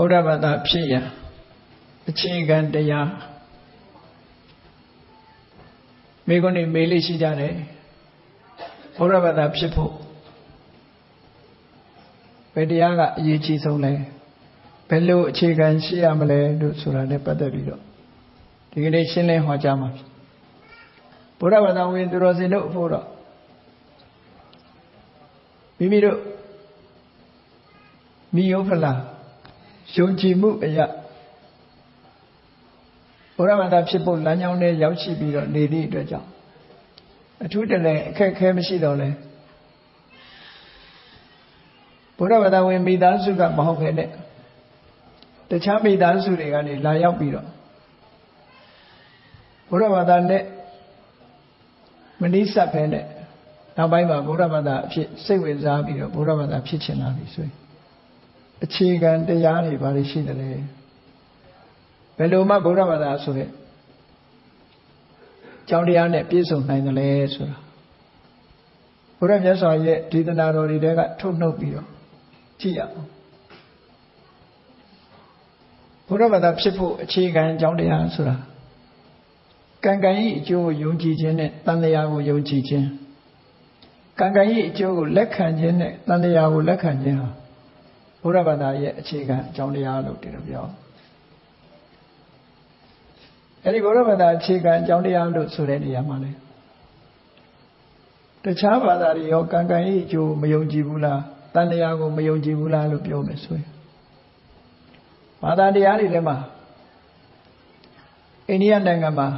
ဗုဒ္ဓဘာသာဖြစ်ရန်အခြေခံတရားမိဂုဏ်နေမေးလေးရှိကြတယ်ဗုဒ္ဓဘာသာဖြစ်ဖို့ဘယ်တရားကအရေးကြီးဆုံးလဲဘယ်လိုအခြေခံရှိရမလဲလို့ဆိုတာနဲ့ပတ်သက်ပြီးတော့ဒီကနေ့ရှင်းလင်းဟောကြားမှာဖြစ်ဗုဒ္ဓဘာသာဝင်သူတော်စင်တို့အဖို့တော့မိမိတို့မိယောဖလားယုံကြည်မှုအရာဘုရားဘာသာဖြစ်ဖို့လမ်းကြောင်းနဲ့ရောက်ရှိပြီးတော့နေသည့်အတွက်ကြောင့်အထူးတလည်းအခက်အခဲမရှိတော့လဲဘုရားဘာသာဝင်မိသားစုကမဟုတ်ခဲ့တဲ့တခြားမိသားစုတွေကနေလာရောက်ပြီးတော့ဘုရားဘာသာနဲ့မနိစ္စဖဲနဲ့နောက်ပိုင်းမှာဘုရားဘာသာအဖြစ်စိတ်ဝင်စားပြီးတော့ဘုရားဘာသာဖြစ်ချင်လာပြီဆိုရင်အခြေခံတရားတွေဘာတွေရှိတယ်လဲဘယ်လိုမှဗုဒ္ဓဘာသာဆိုတဲ့ကျောင်းတရားနဲ့ပြည့်စုံနိုင်တယ်လဲဆိုတာဘုရားမြတ်စွာရဲ့ဒေသနာတော်တွေတဲကထုတ်နှုတ်ပြီးတော့ကြည့်ရအောင်ဘုရားဘာသာဖြစ်ဖို့အခြေခံကျောင်းတရားဆိုတာကံကံဤအကျိုးကိုယုံကြည်ခြင်းနဲ့တန်တရားကိုယုံကြည်ခြင်းကံကံဤအကျိုးကိုလက်ခံခြင်းနဲ့တန်တရားကိုလက်ခံခြင်းဟာဘုရားဘာသာရဲ့အခြေခံအကြောင်းတရားလို့ဒီလိုပြောအဲဒီဘုရားဘာသာအခြေခံအကြောင်းတရားလို့ဆိုတဲ့နေရာမှာလေတခြားဘာသာတွေရောကံကံဤအကျိုးမယုံကြည်ဘူးလားတန်တရားကိုမယုံကြည်ဘူးလားလို့ပြောမယ်ဆိုရင်ဘာသာတရားတွေထဲမှာအိန္ဒိယနိုင်ငံမှာ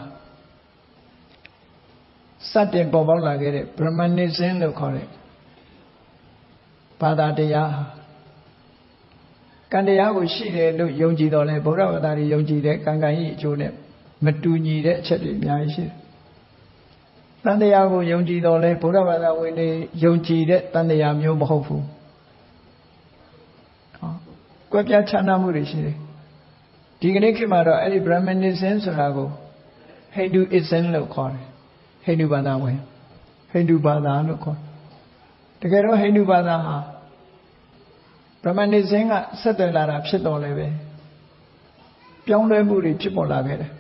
စတင်ပေါ်ပေါက်လာခဲ့တဲ့ Brahmanism လို့ခေါ်တဲ့ဘာသာတရားကံတရားကိုရှိတယ်လို့ယုံကြည်တော်လဲဗုဒ္ဓဘာသာတွေယုံကြည်တဲ့ကံကံဤအကျိုးနဲ့မတူညီတဲ့အချက်တွေအများကြီးရှိတယ်။တန်တရားကိုယုံကြည်တော်လဲဗုဒ္ဓဘာသာဝင်တွေယုံကြည်တဲ့တန်တရားမျိုးမဟုတ်ဘူး။ကွဲပြားခြားနားမှုတွေရှိတယ်။ဒီကနေ့ခေတ်မှာတော့အဲ့ဒီ Brahmanism ဆိုတာကို Hinduism လို့ခေါ်တယ်။ဟိန္ဒူဘာသာဝင်ဟိန္ဒူဘာသာလို့ခေါ်တယ်။တကယ်တော့ဟိန္ဒူဘာသာဟာBrahmanism ကဆက်သွယ်လာတာဖြစ်တော်လဲပဲပြောင်းလဲမှုတွေဖြစ်ပေါ်လာခဲ့တယ်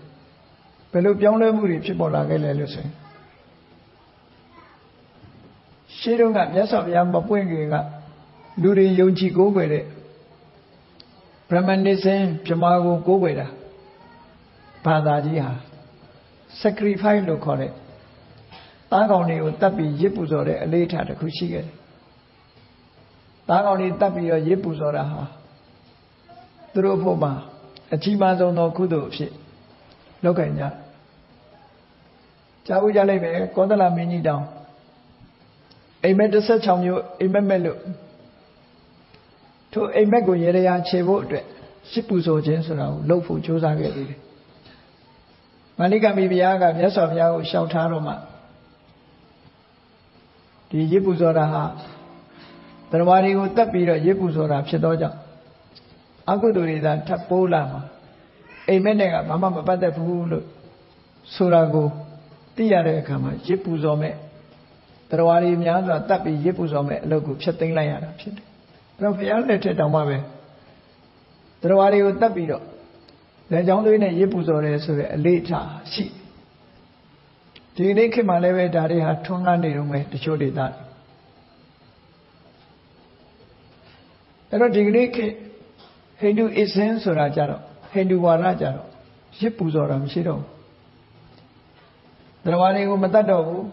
ဘယ်လိုပြောင်းလဲမှုတွေဖြစ်ပေါ်လာခဲ့လဲလို့ဆိုရင်ရှင်းတော့ကမြတ်စွာဘုရားမပွင့်ခင်ကလူတွေယုံကြည်ကိုးကွယ်တဲ့ Brahmanism ဗြဟ္မာကိုကိုးကွယ်တာဘာသာကြီးဟာ sacrifice လို့ခေါ်တဲ့သားကောင်တွေကိုတတ်ပြီးရစ်ပူဇော်တဲ့အလေးထားတစ်ခုရှိခဲ့တယ်သားကောင်တွေတတ်ပြီးတော့ရစ်ပူဇော်တာဟာသူတို့ဖို့မှာအကြီးမားဆုံးသောကုသိုလ်အဖြစ်လုပ်ကြကြကြားဖို့ကြလိုက်ပဲကောသလမင်းကြီးတောင်အိမ်မက်16မျိုးအိမ်မက်မဲ့လို့ထိုအိမ်မက်ကိုရေရရာခြေဖို့အတွက်ရစ်ပူဇော်ခြင်းဆိုတာကိုလုပ်ဖို့ကြိုးစားခဲ့သေးတယ်မာလိကမိဖုရားကမြတ်စွာဘုရားကိုရှောက်ထားတော့မှဒီရစ်ပူဇော်တာဟာတရားတွေကိုတတ်ပြီးတော့ရစ်ပူဇော်တာဖြစ်သောကြောင့်အကုသိုလ်တွေသာထပ်ပိုးလာမှာအိမ်မက်နဲ့ကဘာမှမပတ်သက်ဘူးလို့ဆိုတာကိုသိရတဲ့အခါမှာရစ်ပူဇော်မဲ့တရားတွေများစွာတတ်ပြီးရစ်ပူဇော်မဲ့အလုပ်ကိုဖျက်သိမ်းလိုက်ရတာဖြစ်တယ်။အဲ့တော့ဘုရားလက်ထက်တောင်မှပဲတရားတွေကိုတတ်ပြီးတော့လက်ချောင်းသွေးနဲ့ရစ်ပူဇော်တယ်ဆိုတဲ့အလေးထားရှိဒီနေ့ခေတ်မှာလည်းပဲဒါတွေဟာထွန်းကားနေတော့မယ်တချို့ဒေသအဲ့တော့ဒီကနေ့ခေတ်ဟိန္ဒူအစ္စင်ဆိုတာကြတော့ဟိန္ဒူဝါဒကြတော့ရစ်ပူဇော်တာမရှိတော့ဘူးတရားတွေကိုမတတ်တော့ဘူး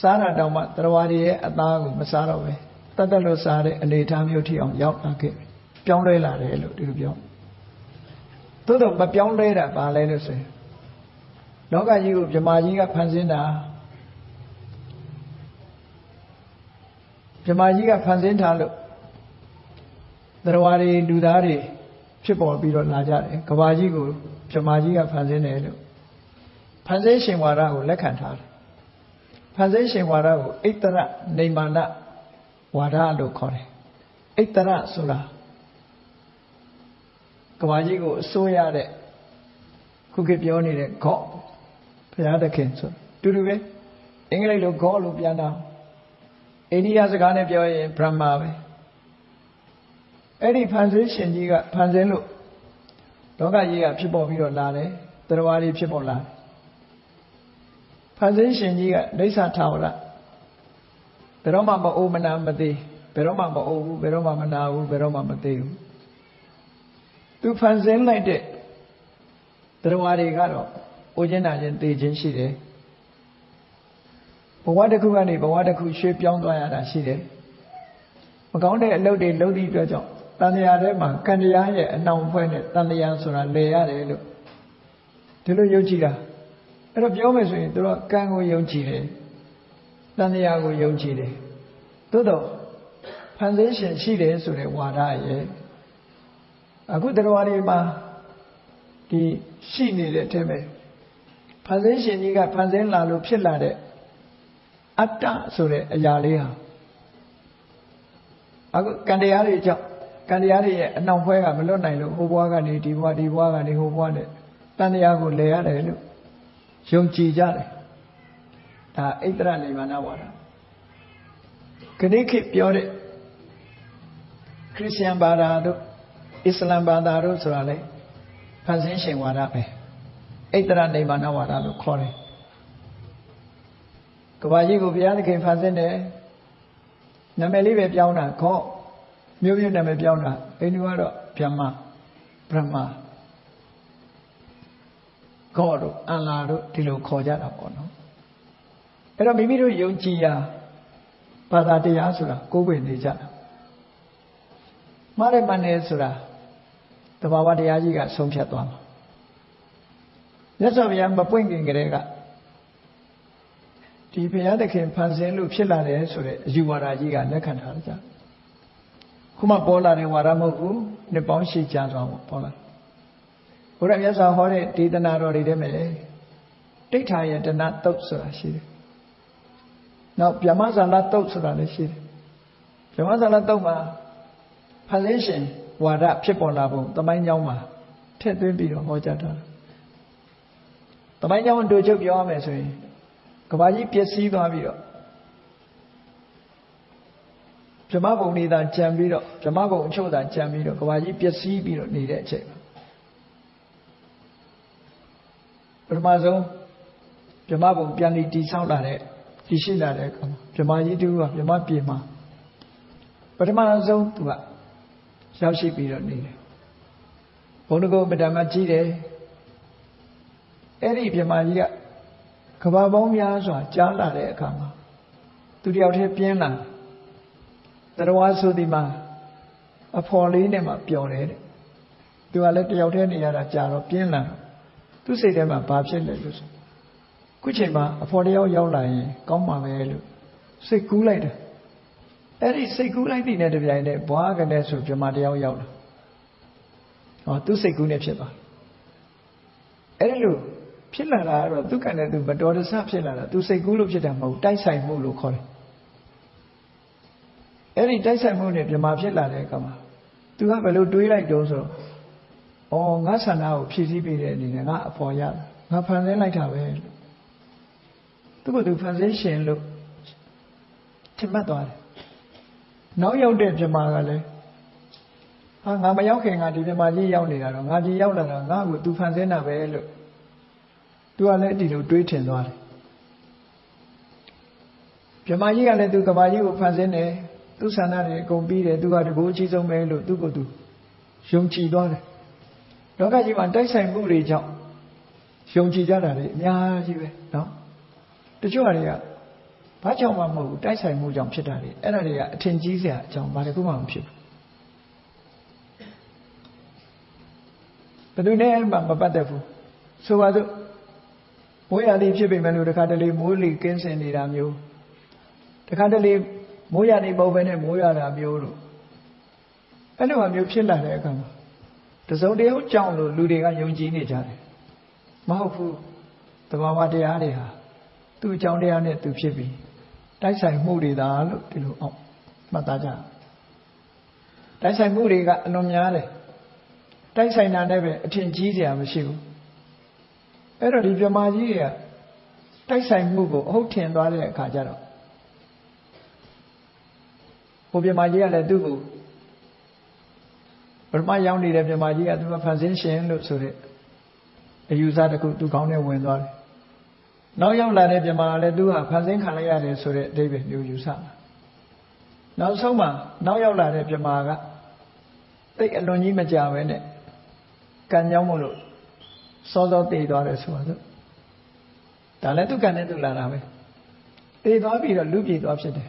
စားတာတောင်မှတရားတွေရဲ့အသားကိုမစားတော့ပဲတတ်လို့စားတဲ့အနေအထားမျိုးထိအောင်ရောက်လာခဲ့ပြောင်းလဲလာတယ်လို့ဒီလိုပြောသို့တော့မပြောင်းလဲတာဘာလဲလို့ဆိုရင်လောကကြီးကိုဗြဟ္မာကြီးကဖန်ဆင်းတာဗြဟ္မာကြီးကဖန်ဆင်းထားလို့တရားတွေလူသားတွေဖြစ်ပေါ်ပြီးတော့လာကြတယ်ကဘာကြီးကိုဗြဟ္မာကြီးကဖန်ဆင်းတယ်လို့ဖန်ဆင်းရှင်ဝါဒကိုလက်ခံထားတယ်ဖန်ဆင်းရှင်ဝါဒကိုဣတ္တရနေမာနဝါဒလို့ခေါ်တယ်ဣတ္တရဆိုတာကဘာကြီးကိုအစိုးရတဲ့ခုခေတ်ပြောနေတဲ့ God ဘုရားသခင်ဆိုတူတူပဲအင်္ဂလိပ်လို God လို့ပြန်တာအိန္ဒိယစကားနဲ့ပြောရင် Brahma ပဲအဲ့ဒီဖန်ဆင်းရှင်ကြီးကဖန်ဆင်းလို့ လောကကြီးကဖြစ်ပေါ်ပြီးတော့လာတယ်တရားဝါးတွေဖြစ်ပေါ်လာတယ်ဖန်ဆင်းရှင်ကြီးကဒိဋ္ဌထာဝရဘယ်တော့မှမအိုမနာမသေးဘယ်တော့မှမအိုဘူးဘယ်တော့မှမနာဘူးဘယ်တော့မှမသေးဘူးသူဖန်ဆင်းလိုက်တဲ့တရားဝါးတွေကတော့အိုခြင်းနာခြင်းသေခြင်းရှိတယ်ဘဝတစ်ခုကနေဘဝတစ်ခုရွှေ့ပြောင်းသွားရတာရှိတယ်မကောင်းတဲ့အလုပ်တွေလုပ်သည့်အတွက်ကြောင့်တန်တရားထဲမှာကံတရားရဲ့အနှောင်ဖွဲ့နဲ့တန်တရားဆိုတာလဲရတယ်လို့ဒီလိုယုံကြည်တာအဲ့တော့ပြောမယ်ဆိုရင်တို့ကံကိုယုံကြည်တယ်တန်တရားကိုယုံကြည်တယ်သို့တော့ဖန်ဆင်းရှင်ရှိတယ်ဆိုတဲ့ဝါဒရဲ့အခုတရားတွေမှာဒီရှိနေတဲ့အထက်ပဲဖန်ဆင်းရှင်ကြီးကဖန်ဆင်းလာလို့ဖြစ်လာတဲ့အတ္တဆိုတဲ့အရာလေးဟာအခုကံတရားတွေကြောင့်ကံတရားတွေရဲ့အနှောင်ဖွဲကမလွတ်နိုင်လို့ဟိုဘွားကနေဒီဘွားဒီဘွားကနေဟိုဘွားနဲ့တန်တရားကိုလဲရတယ်လို့ယုံကြည်ကြတယ်ဒါဣတ္တရနိဗ္ဗာန်ဝါဒခဏခေတ်ပြောတဲ့ခရစ်ယာန်ဘာသာတို့အစ္စလာမ်ဘာသာတို့ဆိုတာလေဖန်ဆင်းရှင်ဝါဒပဲဣတ္တရနိဗ္ဗာန်ဝါဒလို့ခေါ်တယ်ကဘာကြီးကိုဘုရားသခင်ဖန်ဆင်းတယ်နာမည်လေးပဲပြောင်းတာခေါ့မျိုးနာမည်ပြောင်းတာအိန္ဒိယကတော့ဗြဟ္မာဗြဟ္မာခေါ့တို့အလ္လာတို့ဒီလိုခေါ်ကြတာပေါ့နော်အဲ့တော့မိမိတို့ယုံကြည်ရာဘာသာတရားဆိုတာကိုးကွယ်နေကြတာမှားတယ်မှန်တယ်ဆိုတာတဘာဝတရားကြီးကဆုံးဖြတ်သွားမှာမြတ်စွာဘုရားမပွင့်ခင်ကတည်းကဒီဘုရားသခင်ဖန်ဆင်းလို့ဖြစ်လာတယ်ဆိုတဲ့အယူဝါဒကြီးကလက်ခံထားကြခုမှပေါ်လာတဲ့ဝါဒမဟုတ်ဘူးနှစ်ပေါင်းရှည်ကြာစွာပေါ်လာဘုရားမြတ်စွာဟောတဲ့ဒေသနာတော်တွေထဲမှာတိဋ္ဌာယတနာတုတ်ဆိုတာရှိတယ်နောက်ဗြဟ္မဇာလတုတ်ဆိုတာလည်းရှိတယ်ဗြဟ္မဇာလတုတ်မှာဖန်ဆင်းရှင်ဝါဒဖြစ်ပေါ်လာပုံသမိုင်းကြောင်းမှာထည့်သွင်းပြီးတော့ဟောကြားထားတယ်သမိုင်းကြောင်းတို့ချုပ်ပြောရမယ်ဆိုရင်ကဘာကြီးပျက်စီးသွားပြီးတော့ဗြဟ္မဘုံနေသာကြံပြီးတော့ဗြဟ္မဘုံအချို့သာကြံပြီးတော့ကဘာကြီးပျက်စီးပြီးတော့နေတဲ့အချိန်ပထမဆုံးဗြဟ္မဘုံပြန်ပြီးတည်ဆောက်လာတဲ့တည်ရှိလာတဲ့အခါမှာဗြဟ္မကြီးတူကဗြဟ္မပြေမှာပထမဆုံးသူကရောက်ရှိပြီးတော့နေတယ်ဘုံတကုတ်ပဒမကြီးတယ်အဲ့ဒီဗြဟ္မကြီးကကဘာပေါင်းများစွာကြားလာတဲ့အခါမှာသူတယောက်တည်းပြင်းလာတရားဝါဆိုဒီမှာအဖော်လေးနဲ့မှပျော်တယ်တဲ့သူကလည်းတယောက်တည်းနေရတာကြာတော့ပြင်းလာသူစိတ်ထဲမှာဘာဖြစ်လဲလို့ဆိုခုချိန်မှာအဖော်တယောက်ရောက်လာရင်ကောင်းမှာပဲလို့စိတ်ကူးလိုက်တယ်အဲ့ဒီစိတ်ကူးလိုက်တဲ့တပြိုင်တည်းဘွားကနေဆိုဗြဟ္မာတယောက်ရောက်လာဟောသူစိတ်ကူးနေဖြစ်သွားအဲ့ဒီလိုဖြစ်လာတာကတော့သူကလည်းသူမတော်တဆဖြစ်လာတာသူစိတ်ကူးလို့ဖြစ်တာမဟုတ်တိုက်ဆိုင်မှုလို့ခေါ်တယ်အဲ့ဒီတိုက်ဆိုင်မှုနဲ့ဗြဟ္မာဖြစ်လာတဲ့အခါမှာသူကဘယ်လိုတွေးလိုက်တုံးဆိုတော့ဩငါဆန္ဒကိုဖြည့်ဆည်းပေးတဲ့အနေနဲ့ငါအဖော်ရငါဖန်ဆင်းလိုက်တာပဲလို့သူကသူဖန်ဆင်းရှင်လို့ထင်မှတ်သွားတယ်နောက်ရောက်တဲ့ဗြဟ္မာကလည်းဟာငါမရောက်ခင်ကဒီဗြဟ္မာကြီးရောက်နေတာတော့ငါကြီးရောက်လာတာငါ့ကိုသူဖန်ဆင်းတာပဲလို့သူကလည်းဒီလိုတွေးထင်သွားတယ်ဗြဟ္မာကြီးကလည်းသူကဘာကြီးကိုဖန်ဆင်းတယ်သူဆန္ဒတွေအကုန်ပြီးတယ်သူကတကူအကြီးဆုံးပဲလို့သူကိုယ်သူယုံကြည်သွားတယ်လောကကြီးမှာတိုက်ဆိုင်မှုတွေကြောင့်ယုံကြည်ကြတာတွေအများကြီးပဲနော်တချို့ဟာတွေကဘာကြောင့်မှမဟုတ်ဘူးတိုက်ဆိုင်မှုကြောင့်ဖြစ်တာတွေအဲ့ဒါတွေကအထင်ကြီးစရာအကြောင်းဘာတကူမှမဖြစ်ဘူးဘယ်သူနဲ့မှမပတ်သက်ဘူးဆိုပါစို့မိုးရာသီဖြစ်ပေမဲ့လို့တခါတလေမိုးလေကင်းစင်နေတာမျိုးတခါတလေမိုးရာသီပုံပဲနဲ့မိုးရတာမျိုးလို့အဲ့လိုမျိုးဖြစ်လာတဲ့အခါမှာတစုံတယောက်ကြောင့်လို့လူတွေကယုံကြည်နေကြတယ်မဟုတ်ဘူးသဘာဝတရားတွေဟာသူ့အကြောင်းတရားနဲ့သူဖြစ်ပြီးတိုက်ဆိုင်မှုတွေသာလို့ဒီလိုအောင်မှတ်သားကြတိုက်ဆိုင်မှုတွေကအလွန်များတယ်တိုက်ဆိုင်တာနဲ့ပဲအထင်ကြီးစရာမရှိဘူးအဲ့တော့ဒီဗြဟ္မာကြီးတွေကတိုက်ဆိုင်မှုကိုအဟုတ်ထင်သွားတဲ့အခါကျတော့ဘုဗြဟ္မာကြီးကလည်းသူ့ကိုဘ ပထမရောက်နေတဲ့ပြမကြီးကသူကဖန်ဆင်းရှင်လို့ဆိုတဲ့အယူဆတစ်ခုသူကောင်းနဲ့ဝင်သွားတယ်နောက်ရောက်လာတဲ့ပြမကလည်းသူဟာဖန်ဆင်းခံလိုက်ရတယ်ဆိုတဲ့အဓိပ္ပာယ်မျိုးယူဆတာနောက်ဆုံးမှာနောက်ရောက်လာတဲ့ပြမကတိတ်အလွန်ကြီးမကြပဲနဲ့ကံကြောင်းမို့လို့စောစောတည်သွားတယ်ဆိုတော့ဒါလည်းသူကံနဲ့သူလာတာပဲတည်သွားပြီးတော့လူပြည်သွားဖြစ်တယ်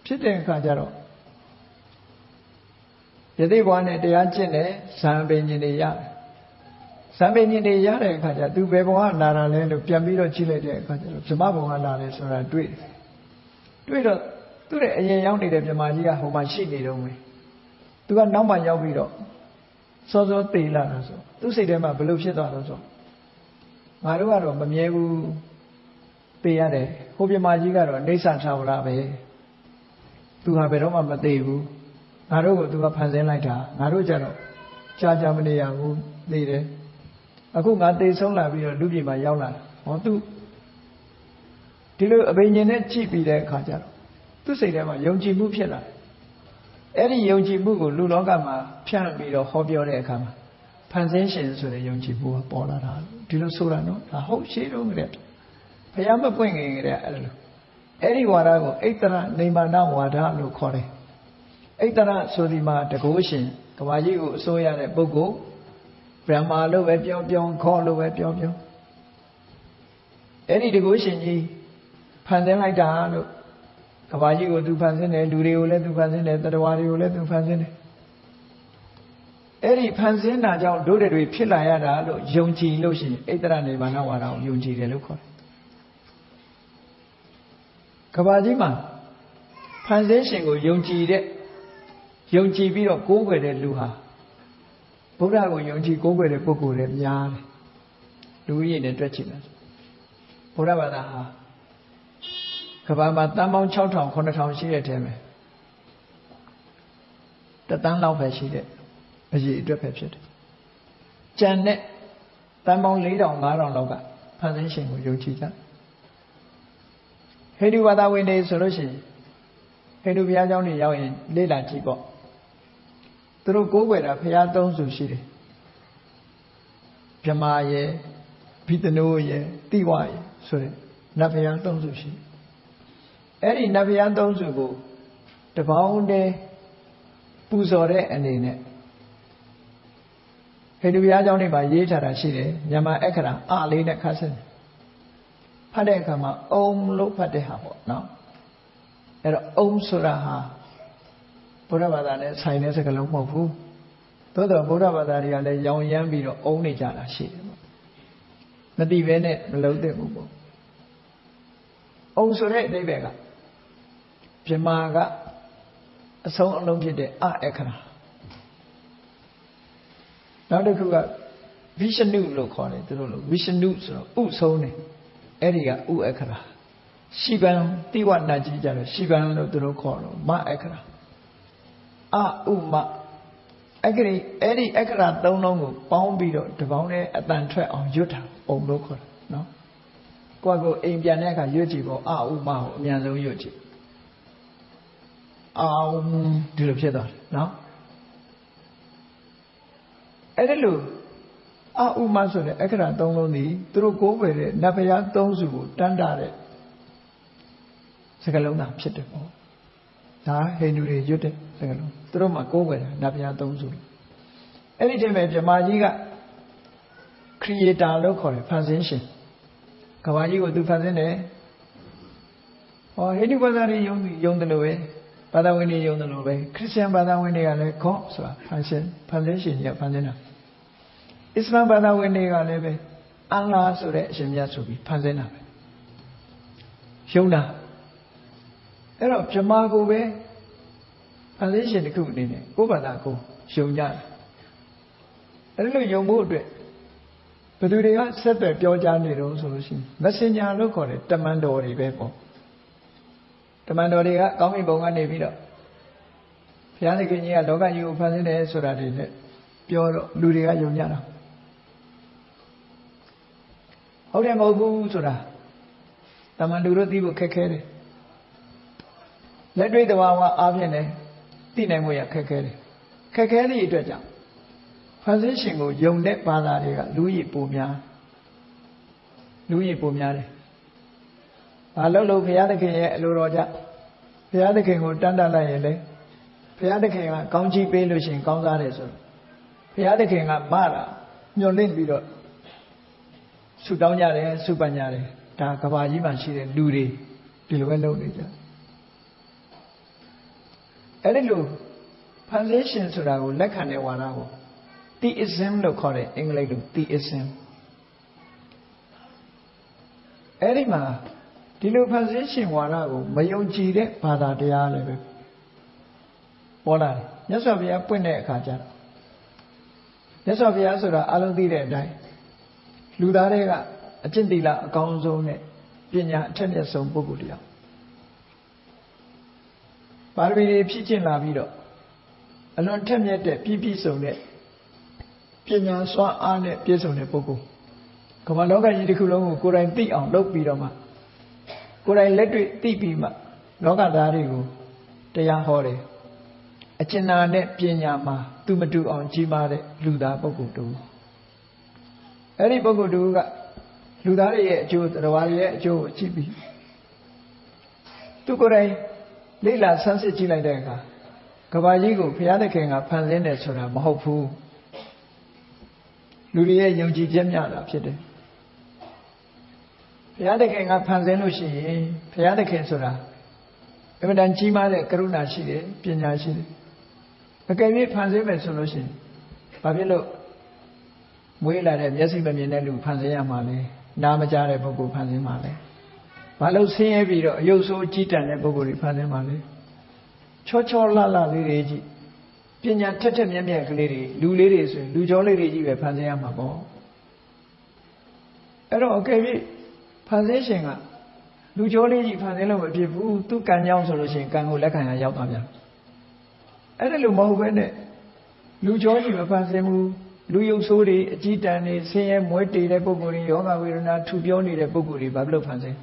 ဖြစ်တဲ့အခါကျတော့ယသိဘဝနဲ့တရားကျင့်တယ်ဇံပင်ရှင်တွေရတယ်ဇံပင်ရှင်တွေရတဲ့အခါကျသူဘယ်ဘဝလာတာလဲလို့ပြန်ပြီးတော့ကြည့်လိုက်တဲ့အခါကျတော့ဗြဟ္မဘဝလာတယ်ဆိုတာတွေ့တော့သူ့ရဲ့အရင်ရောက်နေတဲ့ဗြဟ္မာကြီးကဟိုမှာရှိနေတော့မယ်သူကနောက်မှရောက်ပြီးတော့စောစောတည်လာတာဆိုသူ့စိတ်ထဲမှာဘယ်လိုဖြစ်သွားတော့ဆိုငါတို့ကတော့မမြဲဘူးတည်ရတယ်ဟိုဗြဟ္မာကြီးကတော့အိဋ္ဌာထာဝရပဲသူဟာဘယ်တော့မှမတည်ဘူးငါတို့ကိုသူကဖန်ဆင်းလိုက်တာငါတို့ကြတော့ကြာမနေရဘူးသိတယ်အခုငါတည်ဆုံးလာပြီးတော့လူပြည်မှာရောက်လာတာဟောသူဒီလိုအဘိညာဉ်နဲ့ကြည့်ပြီးတဲ့အခါကျတော့သူစိတ်ထဲမှာယုံကြည်မှုဖြစ်လာတယ်အဲ့ဒီယုံကြည်မှုကိုလူလောကမှာဖြန့်ပြီးတော့ဟောပြောတဲ့အခါမှာဖန်ဆင်းရှင်ဆိုတဲ့ယုံကြည်မှုကပေါ်လာတာဒီလိုဆိုတာနော်ဒါဟုတ်ရှိတော့ကြတဲ့ဘုရားမပွင့်ခင်ကြတဲ့အဲ့ဒီဝါဒကိုအိတ္တရနိဗ္ဗာန်ဝါဒလို့ခေါ်တယ်အိတ္တရဆိုဒီမှာတကုရှင်ကဘာကြီးကိုအစိုးရတဲ့ပုဂ္ဂိုလ်ဗြဟ္မာလို့ပဲပြောခေါ်လို့ပဲပြောအဲ့ဒီတကုရှင်ကြီးဖန်ဆင်းလိုက်တာလို့ကဘာကြီးကိုသူဖန်ဆင်းတယ်လူတွေကိုလည်းသူဖန်ဆင်းတယ်တတဝါတွေကိုလည်းသူဖန်ဆင်းတယ်အဲ့ဒီဖန်ဆင်းတာကြောင့်ဒုတွေဖြစ်လာရတာလို့ယုံကြည်လို့ရှိရင်အိတ္တရနိဗ္ဗာန်ဝါဒကိုယုံကြည်တယ်လို့ခေါ်တယ်ကဘာကြီးမှာဖန်ဆင်းရှင်ကိုယုံကြည်ပြီးတော့ကိုးကွယ်တဲ့လူဟာဗုဒ္ဓကိုယုံကြည်ကိုးကွယ်တဲ့ပုဂ္ဂိုလ်တွေများတယ်လူကြီးနဲ့တွက်ကြည့်မယ်ဗုဒ္ဓဘာသာဟာကဘာမှာတန်ပေါင်း 6000 9000ရှိတဲ့ထဲမှာတသန်းလောက်ပဲရှိတဲ့အရေးအတွက်ပဲဖြစ်တယ်ကျန်တဲ့တန်ပေါင်း 4000 5000လောက်ကဖန်ဆင်းရှင်ကိုယုံကြည်ကြဟိန္ဒူဘာသာဝင်တွေဆိုလို့ရှိရင်ဟိန္ဒူဘုရားကျောင်းတွေရောက်ရင်လေ့လာကြည့်ပေါ့သူတို့ကိုးကွယ်တာဘုရားသုံးဆူရှိတယ်ဗြဟ္မာရယ်ဘိသနိုးရယ်တိဝရယ်ဆိုတဲ့နတ်ဘုရားသုံးဆူရှိအဲ့ဒီနတ်ဘုရားသုံးဆူကိုတပေါင်းတည်းပူဇော်တဲ့အနေနဲ့ဟိန္ဒူဘုရားကျောင်းတွေမှာရေးထားတာရှိတယ်မြန်မာအခရာအလေးနဲ့ခါဆက်ဖတ်တဲ့အခါမှာအုံလို့ဖတ်တဲ့ဟာပေါ့နော်အဲ့တော့အုံဆိုတာဟာဗုဒ္ဓဘာသာနဲ့ဆိုင်တဲ့စကားလုံးမဟုတ်ဘူးသို့တော့ဗုဒ္ဓဘာသာတွေကလည်းရောင်ရမ်းပြီးတော့အုံနေကြတာရှိတယ်ပေါ့မသိဘဲနဲ့မလုံးသင့်ဘူးပေါ့အုံဆိုတဲ့အဓိပ္ပာယ်ကဗြဟ္မာကအဆုံးအလုံးဖြစ်တဲ့အက္ခရာနောက်တစ်ခုကဝိရှနုလို့ခေါ်တယ်သူတို့လို့ဝိရှနုဆိုတော့ဥဆုံးတယ်အဲ့ဒီကဥက္ခရာရှိဗံတိဝနာကြီးကြတော့ရှိဗံလို့သူတို့ခေါ်တော့မက္ခရာဥမအဲ့ဒီအခရာ၃လုံးကိုပေါင်းပြီးတော့တပေါင်းနဲ့အတန်ထွက်အောင်ရွတ်တာအုံလို့ခေါ်တာနော်ကိုယ့်ကိုအိမ်ပြန်တဲ့အခါရွတ်ကြည့်ပေါ့ဥမကိုအမြန်ဆုံးရွတ်ကြည့်ဒီလိုဖြစ်သွားတယ်နော်အဲ့ဒါလို့ဥမဆိုတဲ့အခရာ၃လုံးဒီသူတို့ကိုးကွယ်တဲ့နတ်ဘုရား၃စုကိုတန်းတာတဲ့စကားလုံးသာဖြစ်တယ်ပေါ့ဒါဟိန္ဒူတွေရွတ်တဲ့စကားလုံးသူတို့မှကိုးကွယ်တာနတ်ဘုရား၃စုအဲ့ဒီတည်းပဲဗြဟ္မာကြီးက creator လို့ခေါ်တယ်ဖန်ဆင်းရှင်ကဘာကြီးကိုသူဖန်ဆင်းတယ်ဟောဟိန္ဒူဘာသာတွေယုံတယ်လို့ပဲဘာသာဝင်တွေယုံတယ်လို့ပဲခရစ်ယာန်ဘာသာဝင်တွေကလည်း God ဆိုတာဖန်ဆင်းရှင်ကြီးကဖန်ဆင်းတာအစ္စလာမ်ဘာသာဝင်တွေကလည်းပဲအလ္လာဟ်ဆိုတဲ့အရှင်မြတ်ဆိုပြီးဖန်ဆင်းတာပဲယုံတာအဲ့တော့ဗြဟ္မာကိုပဲဖန်ဆင်းရှင်တစ်ခုအနေနဲ့ကိုယ့်ဘာသာကိုယုံကြတယ်အဲ့လိုယုံဖို့အတွက်ဘယ်သူတွေကဆက်သွယ်ပြောကြားနေတော့ဆိုလို့ရှိရင် messenger လို့ခေါ်တယ်တမန်တော်တွေပဲပေါ့တမန်တော်တွေကကောင်းကင်ဘုံကနေပြီးတော့ဘုရားသခင်ကြီးကလောကကြီးကိုဖန်ဆင်းတယ်ဆိုတာတွေနဲ့ပြောတော့လူတွေကယုံကြတာဟုတ်တယ်မဟုတ်ဘူးဆိုတာတမန်လူတို့သိဖို့ခက်ခဲတယ်လက်တွေ့သဘာဝအားဖြင့်လည်းသိနိုင်ဖို့ရခက်ခဲတယ်ခက်ခဲသည့်အတွက်ကြောင့် ဖန်ဆင်းရှင်ကိုယုံတဲ့ဘာသာတွေကလူကြီးပုံများတယ်ဘာလို့ဘုရားသခင်ရဲ့အလိုတော်ကြဘုရားသခင်ကိုတန်တလိုက်ရင်လေဘုရားသခင်ကကောင်းချီးပေးလို့ရှိရင်ကောင်းစားတယ်ဆိုတော့ဘုရားသခင်ကမတာညှော်လင့်ပြီးတော့ဆုတောင်းကြတယ်ဆုပန်ကြတယ်ဒါကဘာကြီးမှာရှိတဲ့လူတွေဒီလိုပဲလုပ်နေကြအဲ့ဒီလိုဖန်ဆင်းရှင်ဆိုတာကိုလက်ခံတဲ့ဝါဒကို theism လို့ခေါ်တယ်အင်္ဂလိပ်လို theism အဲ့ဒီမှာဒီလိုဖန်ဆင်းရှင်ဝါဒကိုမယုံကြည်တဲ့ဘာသာတရားလည်းပဲပေါ်လာတယ်မြတ်စွာဘုရားပွင့်တဲ့အခါကျတော့မြတ်စွာဘုရားဆိုတာအလုံးသိတဲ့အတိုင်းလူသားတွေကအကျင့်သီလအကောင်းဆုံးနဲ့ပညာအထက်မြတ်ဆုံးပုဂ္ဂိုလ်တရားပါရမီတွေဖြည့်ကျင့်လာပြီးတော့အလွန်ထက်မြက်တဲ့ပြည့်စုံတဲ့ပညာစွမ်းအားနဲ့ပြည့်စုံတဲ့ပုဂ္ဂိုလ်ကမ္ဘာလောကကြီးတစ်ခုလုံးကိုကိုယ်တိုင်သိအောင်လုပ်ပြီးတော့မှကိုယ်တိုင်လက်တွေ့သိပြီးမှလောကသားတွေကိုတရားဟောတယ်အကျဉ်းနာနဲ့ပညာမှာသူမတူအောင်ကြီးမားတဲ့လူသားပုဂ္ဂိုလ်တူအဲ့ဒီပုဂ္ဂိုလ်တူကလူသားတွေရဲ့အကျိုးတရားရဲ့အကျိုးကိုကြည့်ပြီးသူကိုယ်တိုင်လေ့လာဆန်းစစ်ကြည့်လိုက်တဲ့အခါကဘာကြီးကိုဘုရားသခင်ကဖန်ဆင်းတယ်ဆိုတာမဟုတ်ဘူးလူတွေရဲ့ယုံကြည်ချက်များတာဖြစ်တယ်ဘုရားသခင်ကဖန်ဆင်းလို့ရှိရင်ဘုရားသခင်ဆိုတာအမှန်တန်ကြီးမားတဲ့ကရုဏာရှိတယ်ပညာရှိတယ်အကယ်၍ဖန်ဆင်းမယ်ဆိုလို့ရှိရင်ဘာဖြစ်လို့မွေးလာတဲ့မျက်စိမမြင်တဲ့လူဖန်ဆင်းရမှာလဲနားမကြားတဲ့ပုဂ္ဂိုလ်ဖန်ဆင်းမှာလဲဘာလို့ဆင်းရဲပြီးတော့အယုတ်ဆိုးကြီးတန်တဲ့ပုဂ္ဂိုလ်တွေဖန်ဆင်းမှာလဲချောချောလှလှလေးတွေကြီးပညာထက်ထက်မြက်မြက်ကလေးတွေလူလေးတွေဆိုရင်လူကျော်လေးတွေကြီးပဲဖန်ဆင်းရမှာပေါ့အဲ့တော့အကယ်၍ဖန်ဆင်းရှင်ကလူကျော်လေးကြီးဖန်ဆင်းလို့မဖြစ်ဘူးသူကံကြောင်းဆိုလို့ရှိရင်ကံကိုလက်ခံရရောက်သွားပြန်အဲ့ဒါလို့မဟုတ်ဘဲနဲ့လူကျော်ကြီးမဖန်ဆင်းဘူးလူယုတ်ဆိုးတွေအကြီးတန်းတွေဆင်းရဲမွဲတေတဲ့ပုဂ္ဂိုလ်တွေယောဂဝေဒနာထူပြောနေတဲ့ပုဂ္ဂိုလ်တွေဘာဖြစ်လို့ဖန်ဆင်း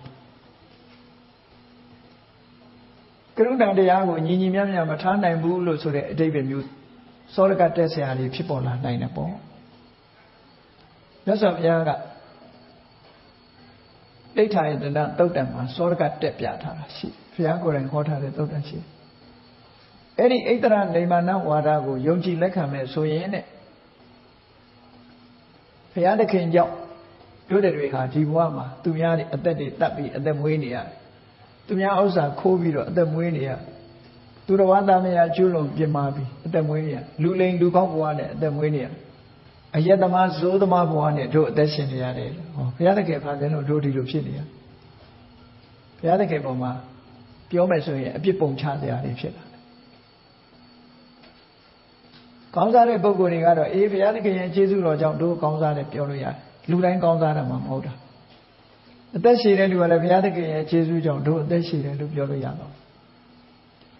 ကရုဏာတရားကိုညီညီမြတ်မြတ်မထားနိုင်ဘူးလို့ဆိုတဲ့အဓိပ္ပာယ်မျိုးစောရကတက်ဆရာတွေဖြစ်ပေါ်လာနိုင်တယ်ပေါ့မြတ်စွာဘုရားကဒိဋ္ဌာယတနာသုတ်တံမှာစောရကတက်ပြထားတာရှိဘုရားကိုယ်တိုင်ဟောထားတဲ့သုတ်တံရှိအဲ့ဒီဣတ္တရနေမာနဝါဒကိုယုံကြည်လက်ခံမဲ့ဆိုရင်တဲ့ဘုရားသခင်ကြောင့်တို့တွေဟာဒီဘဝမှာသူများတွေအသက်တွေတတ်ပြီးအသက်မွေးနေရတယ်သူများဥစ္စာခိုးပြီးတော့အသက်မွေးနေရသူတော်ဘာသာမယာကျွလုံပြမာပြီးအသက်မွေးနေရလူလိန်လူကောက်ဘဝနဲ့အသက်မွေးနေရအယက်သမားဇိုးသမားဘဝနဲ့တို့အသက်ရှင်နေရတယ်ဟောဘုရားသခင်ဖန်ဆင်းလို့တို့ဒီလိုဖြစ်နေရဘုရားသခင်ပေါ်မှာပြောမယ်ဆိုရင်အပြစ်ပုံချတရားတွေဖြစ်လာတယ်ကောင်းစားတဲ့ပုဂ္ဂိုလ်တွေကတော့အေးဘုရားသခင်ရဲ့ကျေးဇူးတော်ကြောင့်တို့ကောင်းစားတယ်ပြောလို့ရတယ်လူတိုင်းကောင်းစားတာမှမဟုတ်တာအသက်ရှည်တဲ့လူကလည်းဘုရားသခင်ရဲ့ကျေးဇူးကြောင့်တို့အသက်ရှည်တယ်လို့ပြောလို့ရတော့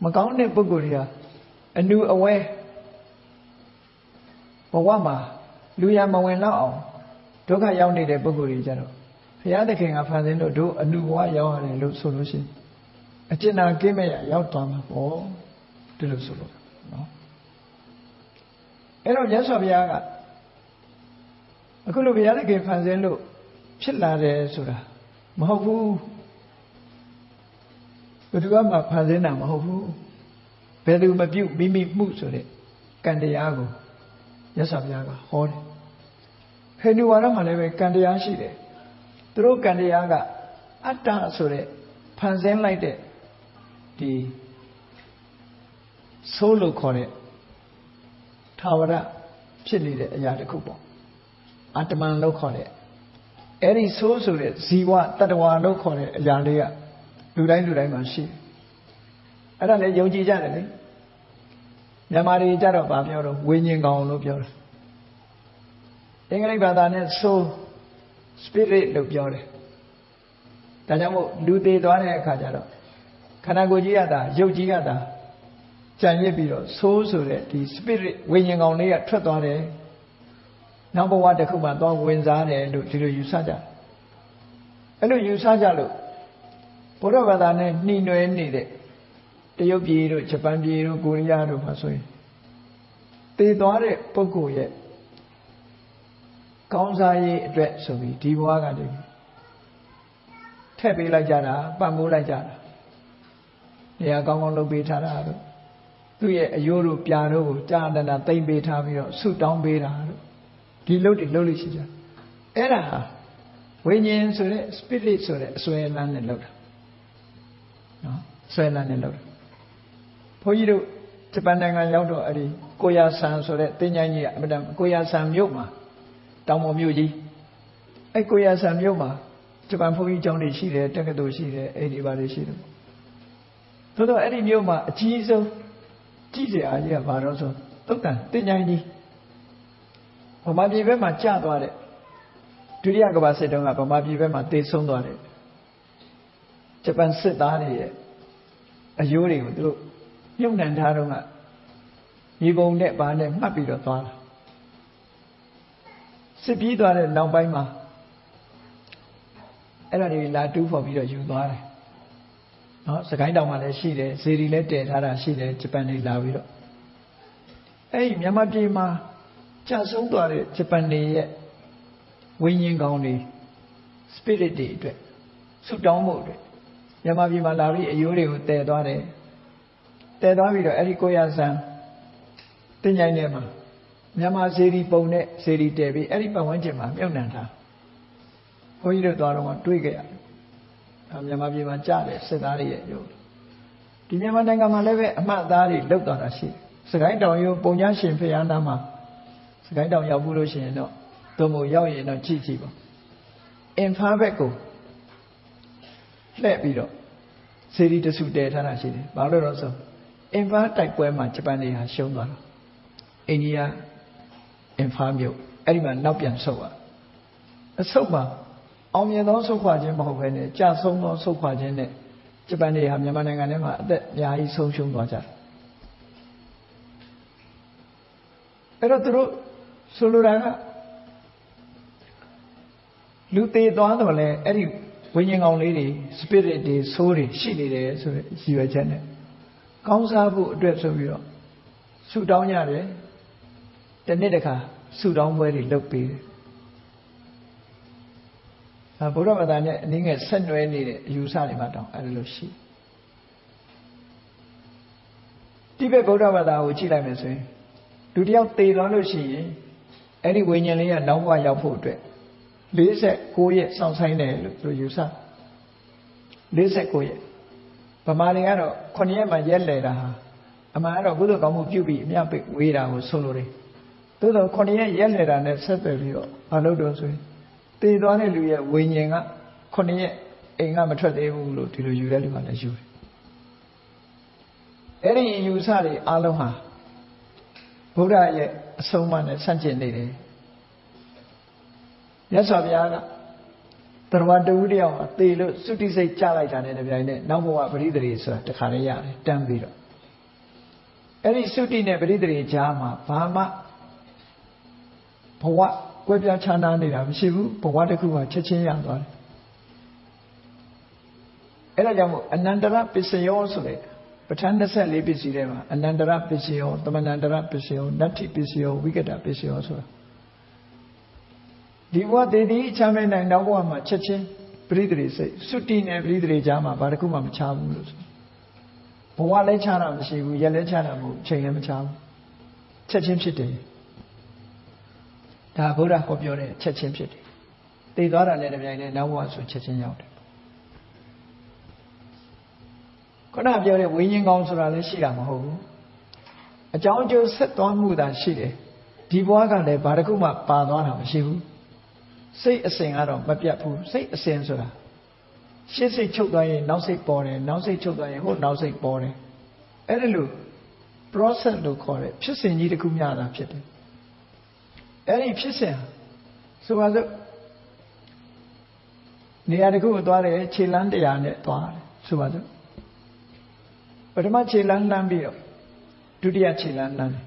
မကောင်းတဲ့ပုဂ္ဂိုလ်တွေဟာအနုအဝဲဘဝမှာလူရမဝင်တော့အောင်ဒုက္ခရောက်နေတဲ့ပုဂ္ဂိုလ်တွေကြတော့ဘုရားသခင်ကဖန်ဆင်းလို့တို့အနုဘဝရောက်ရတယ်လို့ဆိုလို့ရှိရင်အကျဉ်းနာကင်းမဲ့ရောက်သွားမှာပေါ့ဒီလိုဆိုလို့နော်အဲ့တော့မြတ်စွာဘုရားကအခုလိုဘုရားသခင်ဖန်ဆင်းလို့ဖြစ်လာတယ်ဆိုတာမဟုတ်ဘူးဘယ်သူမှဖန်ဆင်းတာမဟုတ်ဘူးဘယ်သူမပြုတ်မိမိမှုဆိုတဲ့ကံတရားကိုမြတ်စွာဘုရားကဟောတယ်ဟိန္ဒူဝါဒမှာလည်းပဲကံတရားရှိတယ်သူတို့ကံတရားကအတ္တဆိုတဲ့ဖန်ဆင်းလိုက်တဲ့ဒီဆိုးလို့ခေါ်တဲ့ထာဝရဖြစ်နေတဲ့အရာတစ်ခုပေါ့အာတမန်လို့ခေါ်တဲ့အဲ့ဒီဆိုးဆိုတဲ့ဇီဝတတ္တဝါလို့ခေါ်တဲ့အရာလေးကလူတိုင်းမှာရှိတယ်အဲ့ဒါလည်းယုံကြည်ကြတယ်လေမြန်မာတွေကြတော့ဗာပြောတော့ဝိညာဉ်ကောင်လို့ပြောတယ်အင်္ဂလိပ်ဘာသာနဲ့ soul spirit လို့ပြောတယ်ဒါကြောင့်မို့လူသေးသွားတဲ့အခါကျတော့ခန္ဓာကိုယ်ကြီးရတာရုပ်ကြီးရတာကြံရစ်ပြီးတော့ soul ဆိုတဲ့ဒီ spirit ဝိညာဉ်ကောင်လေးကထွက်သွားတယ်နောက်ဘဝတစ်ခုမှသွားဝင်စားတယ်လို့ဒီလိုယူဆကြတယ်အဲ့လိုယူဆကြလို့ဘုရားဘာသာနဲ့နှီးနွယ်နေတဲ့တရုတ်ပြည်တို့ဂျပန်ပြည်တို့ကိုရီးယားတို့မှာဆိုရင်တည်သွားတဲ့ပုဂ္ဂိုလ်ရဲ့ ကောင်းစားရေးအတွက်ဆိုပြီးဒီဘဝကနေထည့်ပေးလိုက်ကြတာပတ်မိုးလိုက်ကြတာနေရာကောင်းကောင်းလုပ်ပေးထားတာတို့သူ့ရဲ့အယိုးတို့ပြာတို့ကိုကြာတနာသိမ့်ပေးထားပြီးတော့ဆုတောင်းပေးတာတို့ဒီလုပ်တွေလုပ်လို့ရှိကြအဲ့ဒါဟာဝိညာဉ်ဆိုတဲ့ spirit ဆိုတဲ့အစွဲလန်းနဲ့လုပ်တာနော်ဆွဲလန်းနဲ့လုပ်တာဘုန်းကြီးတို့ဂျပန်နိုင်ငံရောက်တော့အဲ့ဒီကိုယာဆန်ဆိုတဲ့တင်းချိုင်းကြီးကအမှန်တန်ကိုယာဆန်မြို့မှာတောင်ပေါ်မြို့ကြီးအဲ့ကိုယာဆန်မြို့မှာဂျပန်ဘုန်းကြီးကျောင်းတွေရှိတယ်တက္ကသိုလ်ရှိတယ်အဲ့ဒီဘာတွေရှိတယ်သို့တော့အဲ့ဒီမြို့မှာအကြီးဆုံးကြည့်စရာကြီးကဘာလို့ဆိုသုတ်တန်တင်းချိုင်းကြီးဗမာပြည်ဘက်မှာကျသွားတဲ့ဒုတိယကမ္ဘာစစ်တုန်းကဗမာပြည်ဘက်မှာတေဆုံးသွားတယ်ဂျပန်စစ်သားတွေရဲ့အယိုးတွေကိုသူတို့မြုပ်နှံထားတော့ကမြေပုံနဲ့ဘာနဲ့မှတ်ပြီးတော့သွားတာစစ်ပြီးသွားတဲ့နောက်ပိုင်းမှာအဲ့ဒါတွေလာတူးဖော်ပြီးတော့ယူသွားတယ်နော်စကိုင်းတောင်မှာလည်းရှိတယ်ဇေဒီလည်းတည်ထားတာရှိတယ်ဂျပန်တွေလာပြီးတော့အဲ့ဒီမြန်မာပြည်မှာကျဆုံးသွားတဲ့ဂျပန်တွေရဲ့ဝိညာဉ်ကောင်းတွေ spirit တွေအတွက်ဆုတောင်းဖို့အတွက်မြန်မာပြည်မှာလာပြီးအယိုးတွေကိုတည်သွားတယ်တည်သွားပြီးတော့အဲ့ဒီကိုရဆန်တင်ញိုင်းထဲမှာမြန်မာဇေဒီပုံနဲ့ဇေဒီတည်ပြီးအဲ့ဒီပတ်ဝန်းကျင်မှာမြုပ်နှံထားဘုန်းကြီးတို့သွားတော့တွေ့ကြရတယ်မြန်မာပြည်မှာကြားတယ်စစ်သားတွေရဲ့ယုံဒီမြန်မာနိုင်ငံမှာလည်းပဲအမှတ်သားတွေလောက်သွားတာရှိတယ်စကိုင်းတောင်ရိုးပုံညာရှင်ဖျားနာမှာစကိုင်းတောင်ရောက်ဘူးလို့ရှိရင်တော့သို့မဟုတ်ရောက်ရင်တော့ကြည့်ကြည့်ပါအင်ဖာဘက်ကိုလှည့်ပြီးတော့ဇေဒီတစုတည်ထားတာရှိတယ်ဘာလို့လဲဆိုအင်ဖာတိုက်ပွဲမှာဂျပန်တွေဟာရှုံးသွားတာအိန္ဒိယအင်ဖာမြို့အဲ့ဒီမှာနောက်ပြန်ဆုတ်သွားအဆုတ်မှာအောင်မြင်သောဆုတ်ခွာခြင်းမဟုတ်ဘဲနဲ့ကြာဆုံးသောဆုတ်ခွာခြင်းနဲ့ဂျပန်တွေဟာမြန်မာနိုင်ငံထဲမှာအသက်အများကြီးဆုံးရှုံးသွားကြတယ်အဲ့တော့သူတို့ဆိုလိုတာကလူသေးသွားတော့လဲအဲ့ဒီဝိညာဉ်ကောင်လေးတွေ spirit တွေဆိုးတွေရှိနေတယ်ဆိုတဲ့ရည်ရွယ်ချက်နဲ့ကောင်းစားဖို့အတွက်ဆိုပြီးတော့ဆုတောင်းရတယ်တနေ့တခါဆုတောင်းပွဲတွေလုပ်ပေးတယ်ဗုဒ္ဓဘာသာနဲ့အနည်းငယ်ဆက်နွယ်နေတဲ့အယူဆတွေမှတောင်အဲ့လိုရှိတိဘက်ဗုဒ္ဓဘာသာကိုကြည့်လိုက်မယ်ဆိုရင်လူတယောက်သေသွားလို့ရှိရင်အဲ့ဒီဝိညာဉ်လေးကနောက်ဘဝရောက်ဖို့အတွက်49ရက်စောင့်ဆိုင်တယ်လို့သူယူဆ49ရက်ဗမာတွေကတော့9ရက်မှရက်လဲတာဟာအမှန်ကတော့ကုသိုလ်ကောင်းမှုပြုပြီးအမြတ်ပိတ်ဝေးတာကိုဆိုလိုတယ်သို့တော့9ရက်ရက်လဲတာနဲ့ဆက်သွယ်ပြီးတော့မလုပ်တော့ဆိုရင်သေသွားတဲ့လူရဲ့ဝိညာဉ်က9ရက်အိမ်ကမထွက်သေးဘူးလို့ဒီလိုယူတဲ့လူကလည်းယူတယ်အဲ့ဒီယူဆတွေအားလုံးဟာဘုရားရဲ့အဆုံးအမနဲ့ဆန့်ကျင်နေတယ်မြတ်စွာဘုရားကတရားတူတယောက်ဟာသေလို့သုတိစိတ်ကြလိုက်တာနဲ့တပြိုင်နက်နောက်ဘဝပရိသေဆိုတာတခါလေးရတယ်တန်းပြီးတော့အဲ့ဒီသုတိနဲ့ပရိသေကြားမှာဘာမှဘဝကွဲပြားခြားနားနေတာမရှိဘူးဘဝတစ်ခုကချက်ချင်းရသွားတယ်အဲ့ဒါကြောင့်မို့အနန္တရပစ္စယောဆိုတဲ့ပဋ္ဌာန်း24ပစ္စည်းထဲမှာအနန္တရပစ္စယောသမဏန္တရပစ္စယောနတ္ထိပစ္စယောဝိကတပစ္စယောဆိုတာဒီဘဝတည်တည်ချမ်းမဲ့နိုင်နောက်ဘဝမှာချက်ချင်းပရိသေစိတ်သုတိနဲ့ပရိသေကြားမှာဘာတစ်ခုမှမချဘူးလို့ဆိုဘဝလည်းချတာမရှိဘူးရက်လည်းချတာမဟုတ်ချိန်လည်းမချဘူးချက်ချင်းဖြစ်တယ်ဒါဗုဒ္ဓဟောပြောတဲ့ချက်ချင်းဖြစ်တယ်တည်သွားတာနဲ့တပြိုင်နက်နောက်ဘဝဆိုချက်ချင်းရောက်တယ်ခုနပြောတဲ့ဝိညာဉ်ကောင်းဆိုတာလည်းရှိတာမဟုတ်ဘူးအကြောင်းအကျိုးဆက်သွားမှုသာရှိတယ်ဒီဘဝကလည်းဘာတစ်ခုမှပါသွားတာမရှိဘူးစိတ်အစဉ်ကတော့မပြတ်ဘူးစိတ်အစဉ်ဆိုတာရှေ့စိတ်ချုပ်သွားရင်နောက်စိတ်ပေါ်တယ်နောက်စိတ်ချုပ်သွားရင်ဟိုနောက်စိတ်ပေါ်တယ်အဲ့ဒါလို့ process လို့ခေါ်တဲ့ဖြစ်စဉ်ကြီးတစ်ခုများတာဖြစ်တယ်အဲ့ဒီဖြစ်စဉ်ဆိုပါစို့နေရာတစ်ခုကိုသွားတယ်ခြေလမ်း100နဲ့သွားတယ်ဆိုပါစို့ပထမခြေလမ်းလမ်းပြီးတော့ဒုတိယခြေလမ်းလမ်းတယ်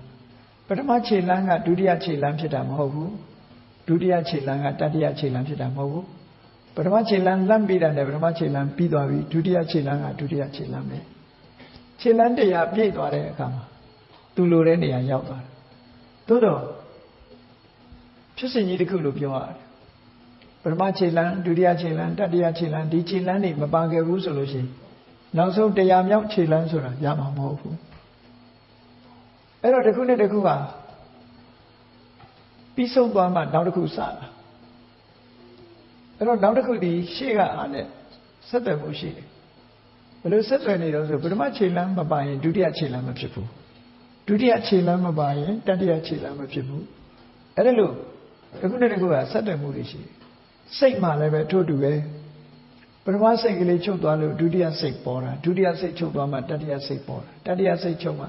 ပထမခြေလမ်းကဒုတိယခြေလမ်းဖြစ်တာမဟုတ်ဘူးဒုတိယခြေလမ်းကတတိယခြေလမ်းဖြစ်တာမဟုတ်ဘူးပထမခြေလမ်းလမ်းပြီးတာနဲ့ပထမခြေလမ်းပြီးသွားပြီဒုတိယခြေလမ်းကဒုတိယခြေလမ်းပဲခြေလမ်း100ပြည့်သွားတဲ့အခါမှာသူလိုတဲ့နေရာရောက်သွားတယ်သို့တော့ဖြ ဖြစ်စဉ်ကြီးတစ်ခုလို့ပြောရတယ်ပထမခြေလမ်းဒုတိယခြေလမ်းတတိယခြေလမ်းဒီခြေလမ်းတွေမပါခဲ့ဘူးဆိုလို့ရှိရင်နောက်ဆုံးတရားမြောက်ခြေလမ်းဆိုတာရမှာမဟုတ်ဘူးအဲ့တော့တစ်ခုနဲ့တစ်ခုဟာပြီးဆုံးသွားမှနောက်တစ်ခုစတာအဲ့တော့နောက်တစ်ခုဒီရှေ့ကအားနဲ့ဆက်သွယ်မှုရှိတယ်ဘယ်လိုဆက်သွယ်နေတော့ဆိုပထမခြေလမ်းမပါရင်ဒုတိယခြေလမ်းမဖြစ်ဘူးဒုတိယခြေလမ်းမပါရင်တတိယခြေလမ်းမဖြစ်ဘူးအဲ့ဒါလို့တစ်ခုနဲ့တစ်ခုကဆက်သွယ်မှုတွေရှိတယ်စိတ်မှလည်းပဲထို့တူပဲပထမစိတ်ကလေးချုပ်သွားလို့ဒုတိယစိတ်ပေါ်တာဒုတိယစိတ်ချုပ်သွားမှတတိယစိတ်ပေါ်တာတတိယစိတ်ချုပ်မှ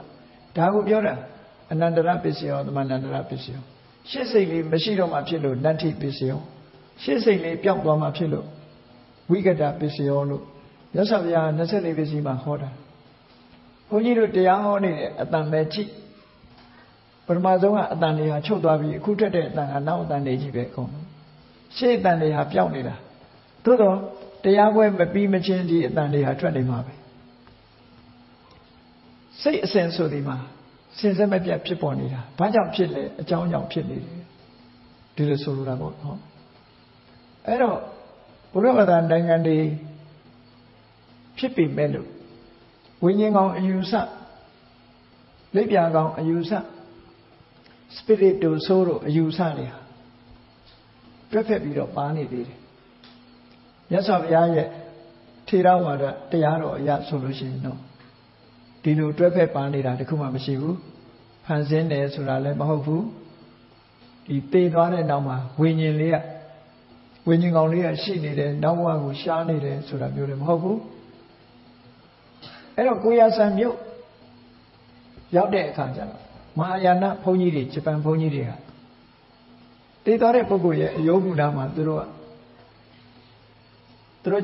ဒါကိုပြောတာအနန္တရပစ္စယောသမန္တန္တရပစ္စယောရှစ်စိတ်လေးမရှိတော့မှဖြစ်လို့နတ္ထိပစ္စယောရှစ်စိတ်လေးပျောက်သွားမှဖြစ်လို့ဝိကတပစ္စယောလို့မြတ်စွာဘုရား24ပစ္စည်းမှာဟောတာဘုန်းကြီးတို့တရားဟောနေတဲ့အတန်ပဲကြည့်ပထမဆုံးကအတန်တွေဟာချုပ်သွားပြီးအခုထွက်တဲ့အတန်ကနောက်အတန်တွေကြီးပဲအကုန်လုံးရှေ့အတန်တွေဟာပျောက်နေတာသို့တော့တရားပွဲမပြီးမချင်းဒီအတန်တွေဟာထွက်နေမှာပဲစိတ်အစဉ်ဆိုဒီမှာစင်စက်မပြတ်ဖြစ်ပေါ်နေတာဘာကြောင့်ဖြစ်လဲအကြောင်းကြောင့်ဖြစ်နေတယ်ဒီလိုဆိုလိုတာပေါ့ဟောအဲ့တော့ဘုရားဘာသာနိုင်ငံတွေဖြစ်ပြီမဲ့လို့ဝိညာဉ်ကောင်အယူဆလက်ပြကောင်အယူဆ spirit တို့ဆိုးတို့အယူဆတွေဟာတွက်ဖက်ပြီးတော့ပါနေသေးတယ်မြတ်စွာဘုရားရဲ့ထေရဝါဒတရားတော်အရဆိုလို့ရှိရင်တော့ဒီလိုတွဲဖက်ပါနေတာတခုမှမရှိဘူးဖန်ဆင်းတယ်ဆိုတာလည်းမဟုတ်ဘူးဒီသေသွားတဲ့နောက်မှာဝိညာဉ်လေးကဝိညာဉ်ကောင်လေးကရှိနေတယ်နောက်ဘဝကိုရှားနေတယ်ဆိုတာမျိုးလည်းမဟုတ်ဘူးအဲ့တော့ကိုရဆန်မြို့ရောက်တဲ့အခါကျတော့မဟာယာနဘုန်းကြီးတွေဂျပန်ဘုန်းကြီးတွေကသေသွားတဲ့ပုဂ္ဂိုလ်ရဲ့အယုမူနာမှာသူတို့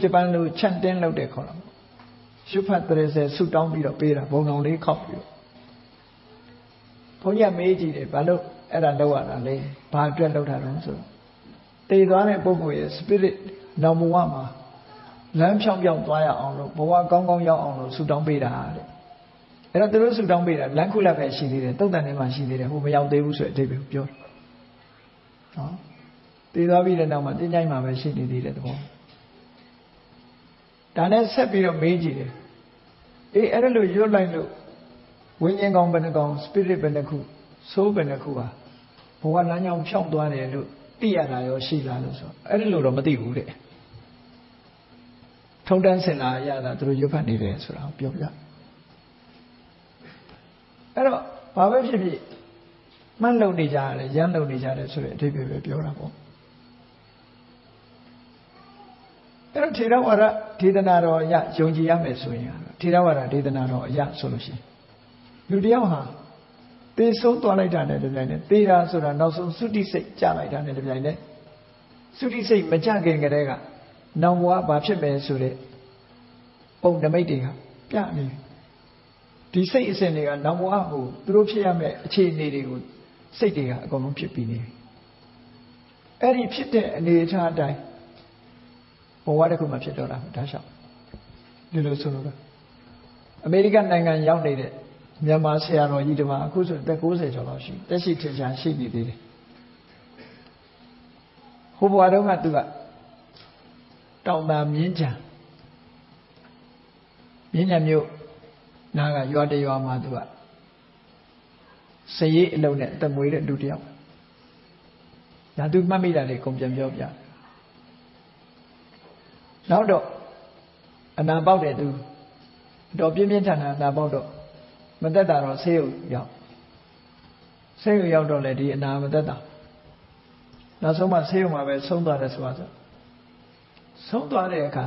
ဂျပန်လိုချန်တင်းလုပ်တဲ့ခေါ်တာပေါ့ရှုဖတ်30ဆုတောင်းပြီးတော့ပေးတာဘုံတော်လေးခောက်ပြီးတော့ဘုန်းကြီးမေးကြည့်တယ်ဘာလို့အဲ့ဒါလုပ်ရတာလဲဘာအတွက်လုပ်တာလဲဆိုတော့သေသွားတဲ့ပုဂ္ဂိုလ်ရဲ့ spirit နောက်ဘဝမှာလမ်းဖြောင်းပြောင်းသွားရအောင်လို့ဘဝကောင်းကောင်းရောက်အောင်လို့ဆုတောင်းပေးတာတဲ့အဲ့တော့သူတို့ဆုတောင်းပေးတာလမ်းခုလက်ပဲရှိသေးတယ်တုတ်တန်ထဲမှာရှိသေးတယ်ဟိုမရောက်သေးဘူးဆိုတဲ့အဓိပ္ပာယ်ပြောတယ်နော်သေသွားပြီးတဲ့နောက်မှာတင်းကြိုင်းမှာပဲရှိနေသေးတယ်တဘောဒါနဲ့ဆက်ပြီးတော့မေးကြည့်တယ်အေးအဲ့ဒါလို့ရွတ်လိုက်လို့ဝိညာဉ်ကောင်ဘယ်နှကောင် spirit ဘယ်နှခုဆိုးဘယ်နှခုဟာဘဝလမ်းကြောင်းဖြောင်းသွားတယ်လို့သိရတာရောရှိလားလို့ဆိုအဲ့ဒါလို့တော့မသိဘူးတဲ့ထုံတန်းစင်လာရတာသူတို့ရွတ်ဖတ်နေတယ်ဆိုတာကိုပြောပြအဲ့တော့ဘာပဲဖြစ်ဖြစ်မှန်းလုံနေကြရတယ်ရမ်းလုံနေကြတယ်ဆိုတဲ့အဓိပ္ပာယ်ပဲပြောတာပေါ့အဲ့တော့ထေရဝါဒဒေသနာတော်အရယုံကြည်ရမယ်ဆိုရင်ထေရဝါဒဒေသနာတော်အရဆိုလို့ရှိရင်လူတယောက်ဟာသေဆုံးသွားလိုက်တာနဲ့တပြိုင်နက်သေတာဆိုတာနောက်ဆုံးသုတိစိတ်ကြလိုက်တာနဲ့တပြိုင်နက်သုတိစိတ်မကြခင်ကတည်းကနောင်ဘဝဘာဖြစ်မယ်ဆိုတဲ့ပုံနမိတ်တွေကပြနေဒီစိတ်အစဉ်တွေကနောင်ဘဝကိုသူတို့ဖြစ်ရမယ့်အခြေအနေတွေကိုစိတ်တွေကအကုန်လုံးဖြစ်ပြီးနေပြီအဲ့ဒီဖြစ်တဲ့အနေအထားအတိုင်းဘဝတစ်ခုမှဖြစ်တော့တာဒါရှောက်ဒီလိုဆိုလို့အမေရိကန်နိုင်ငံရောက်နေတဲ့မြန်မာဆရာတော်ကြီးတပါအခုဆိုတက်90ကျော်လောက်ရှိတက်ရှိထင်ရှားရှိနေသေးတယ်ဟိုဘဝတုန်းကသူကတောင်သာမြင်းချံမြို့နားကရွာတရွာမှာသူကစရေးအလုံးနဲ့အသက်မွေးတဲ့လူတယောက်ဒါသူမှတ်မိတာလေကုန်ပြန်ပြောပြနောက်တော့အနာပေါက်တယ်သူတော့ပြင်းပြင်းထန်ထန်အနာပေါက်တော့မသက်တာတော့ဆေးရုံရောက်တော့လေဒီအနာမသက်တာနောက်ဆုံးမှဆေးရုံမှာပဲဆုံးသွားတယ်ဆိုတာဆိုဆုံးသွားတဲ့အခါ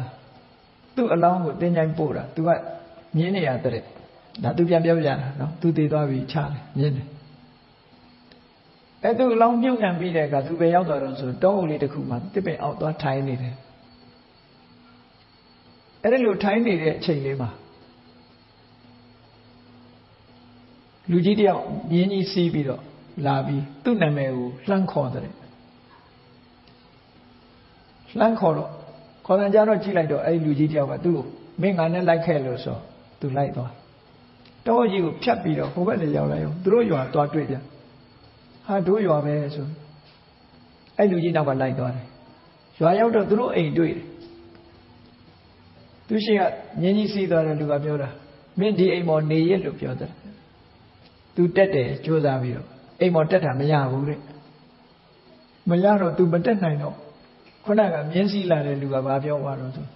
သူ့အလောင်းကိုတင်းကြိုင်းပို့တာသူကမြင်းနေရတဲ့ဒါသူပြန်ပြောပြတာနော်သူတည်သွားပြီချတယ်မြင်းတယ်အဲ့သူအလောင်းမြုပ်နှံပြီးတဲ့အခါသူပဲရောက်သွားတော့ဆိုတောအုပ်လေးတစ်ခုမှာတစ်ပင်အောက်သွားထိုင်နေတယ်အဲ့ဒီလိုထိုင်နေတဲ့အချိန်လေးမှာလူကြီးတယောက်မြင်းကြီးစီးပြီးတော့လာပြီးသူ့နာမည်ကိုလှမ်းခေါ်တယ်လှမ်းခေါ်တော့ခေါ်တယ်ကြတော့ကြည့်လိုက်တော့အဲ့ဒီလူကြီးတယောက်ကသူ့ကိုမင်းငါနဲ့လိုက်ခဲ့လို့ဆိုသူလိုက်သွားတောကြီးကိုဖြတ်ပြီးတော့ဟိုဘက်လည်းရောက်လိုက်အောင်သူတို့ရွာသွားတွေ့ပြန်ဟာတို့ရွာပဲဆို အဲ့လူကြီးနောက်ကလိုက်သွားတယ်ရွာရောက်တော့သူတို့အိမ်တွေ့တယ်သူရှိကမြင်းကြီးစီးသွားတဲ့လူကပြောတာမင်းဒီအိမ်ပေါ်နေရလို့ပြောတယ်သူတက်တယ်ကြိုးစားပြီးတော့အိမ်ပေါ်တက်တာမရဘူးတဲ့မရတော့သူမတက်နိုင်တော့ခုနကမြင်းစီးလာတဲ့လူကဘာပြောသွားတော့ဆို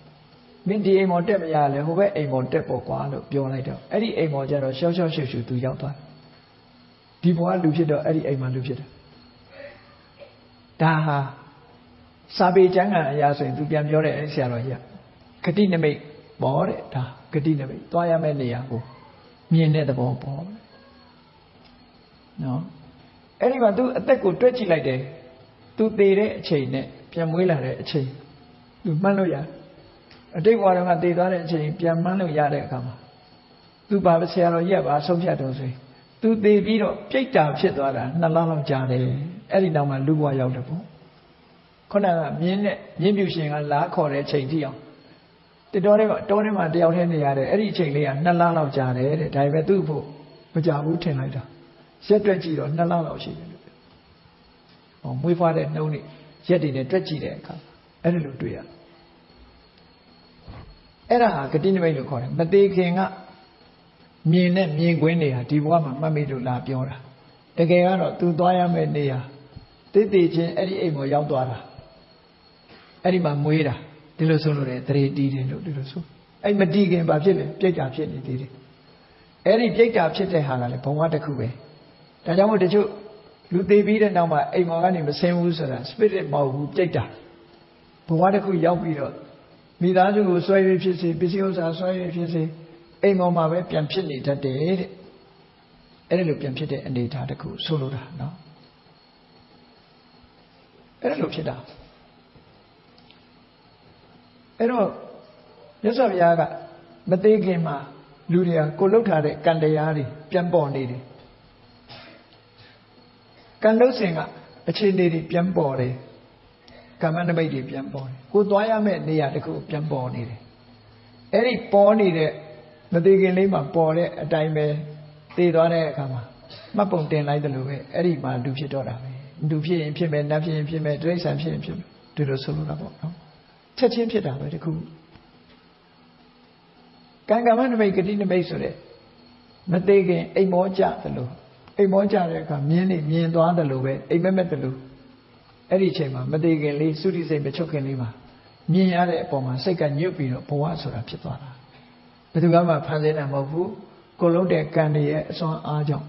မင်းဒီအိမ်ပေါ်တက်မရလဲဟိုဘက်အိမ်ပေါ်တက်ပေါ့ကွာလို့ပြောလိုက်တော့အဲ့ဒီအိမ်ပေါ်ကျတော့ရှောက်ရှောက်ရှုပ်ရှုပ်သူရောက်သွားဒီဘဝလူဖြစ်တော့အဲ့ဒီအိမ်မှာလူဖြစ်တယ်ဒါဟာစာပေကျမ်းဂန်အရာဆိုရင်သူပြန်ပြောတဲ့အဲ့ဆရာတော်ကြီးကဂတိနမိတ်ပေါ်တဲ့ဒါဂတိနမိတ်သွားရမယ့်နေရာကိုမြင်တဲ့သဘောပေါ်နော်အဲ့ဒီမှာသူအသက်ကိုတွက်ကြည့်လိုက်တယ်သူသေတဲ့အချိန်နဲ့ပြန်မွေးလာတဲ့အချိန်သူမှတ်လို့ရအတိတ်ဘဝကသေသွားတဲ့အချိန်ပြန်မှန်းလို့ရတဲ့အခါမှာသူပါဆရာတော်ကြီးကပါဆုံးဖြတ်တော့ဆိုရင်သူသေပြီးတော့ပြိတ္တာဖြစ်သွားတာ2လလောက်ကြာတယ်အဲ့ဒီနောက်မှာလူဘဝရောက်တယ်ပေါ့ခုနကမြင်းပြူရှင်ကလားခေါ်တဲ့ချိန်ထိအောင်တောထဲမှာတယောက်တည်းနေရတယ်အဲ့ဒီအချိန်လေးက2လလောက်ကြာတယ်တဲ့ဒါပေမဲ့သူ့ဖို့မကြာဘူးထင်လိုက်တာရက်တွက်ကြည့်တော့2လလောက်ရှိတယ်လို့ဟောမွေးဖွားတဲ့နှုံးနေရက်တွေနဲ့တွက်ကြည့်တဲ့အခါအဲ့ဒါလိုတွေ့ရအဲ့ဒါဟာဂတိနမိတ်လို့ခေါ်တယ်မသေးခင်ကမြင်နဲ့မြင်ကွင်းတွေဟာဒီဘဝမှာမှတ်မိလို့လာပြောတာတကယ်ကတော့သူသွားရမယ့်နေရာတိတ်တိချင်းအဲ့ဒီအိမ်ပေါ်ရောက်သွားတာအဲ့ဒီမှာမွေးတာဒီလိုဆိုလို့တယ်သရေတီးတယ်လို့ဒီလိုဆိုအဲ့မတီးခင်ဘာဖြစ်လဲပြိတ္တာဖြစ်နေသေးတယ်အဲ့ဒီပြိတ္တာဖြစ်တဲ့ဟာကလည်းဘဝတစ်ခုပဲဒါကြောင့်မို့တချို့လူသေးပြီးတဲ့နောက်မှာအိမ်ပေါ်ကနေမဆင်းဘူးဆိုတာ spirit မဟုတ်ဘူးပြိတ္တာဘဝတစ်ခုရောက်ပြီးတော့မိသားစုကိုဆွဲရဖြစ်စေပစ္စည်းဥစ္စာဆွဲရဖြစ်စေအိမ်ပေါ်မှာပဲပြန်ဖြစ်နေတတ်တယ်တဲ့အဲ့ဒါလိုပြန်ဖြစ်တဲ့အနေအထားတစ်ခုဆိုလိုတာနော်အဲ့ဒါလိုဖြစ်တာအဲ့တော့မြတ်စွာဘုရားကမသေးခင်မှာလူတွေကကိုလှုပ်ထားတဲ့ကံတရားတွေပြန်ပေါ်နေတယ်ကံလှုပ်စဉ်ကအခြေအနေတွေပြန်ပေါ်တယ်ကမ္မနမိတ်တွေပြန်ပေါ်တယ်ကိုသွားရမယ့်နေရာတစ်ခုပြန်ပေါ်နေတယ်အဲ့ဒီပေါ်နေတဲ့မသေးခင်လေးမှာပေါ်တဲ့အတိုင်းပဲသေသွားတဲ့အခါမှာမှတ်ပုံတင်လိုက်တယ်လို့ပဲအဲ့ဒီမှာလူဖြစ်တော့တာပဲလူဖြစ်ရင်ဖြစ်မယ်နတ်ဖြစ်ရင်ဖြစ်မယ်တိရစ္ဆာန်ဖြစ်ရင်ဖြစ်မယ်ဒီလိုဆိုလိုတာပေါ့နော်ချက်ချင်းဖြစ်တာပဲတခုကံကမ္မနမိတ်ဂတိနမိတ်ဆိုတဲ့မသေးခင်အိမ်မောကြတယ်လို့အိမ်မောကြတဲ့အခါမြင်သွားတယ်လို့ပဲအိမ်မက်တယ်လို့အဲ့ဒီအချိန်မှာမသေးခင်လေးသုတိစိတ်မချုပ်ခင်လေးမှာမြင်ရတဲ့အပေါ်မှာစိတ်ကညှို့ပြီးတော့ဘဝဆိုတာဖြစ်သွားတာဘယ်သူမှဖန်ဆင်းတာမဟုတ်ဘူးကိုလုံးတဲ့ကံတွေရဲ့အစွမ်းအားကြောင့်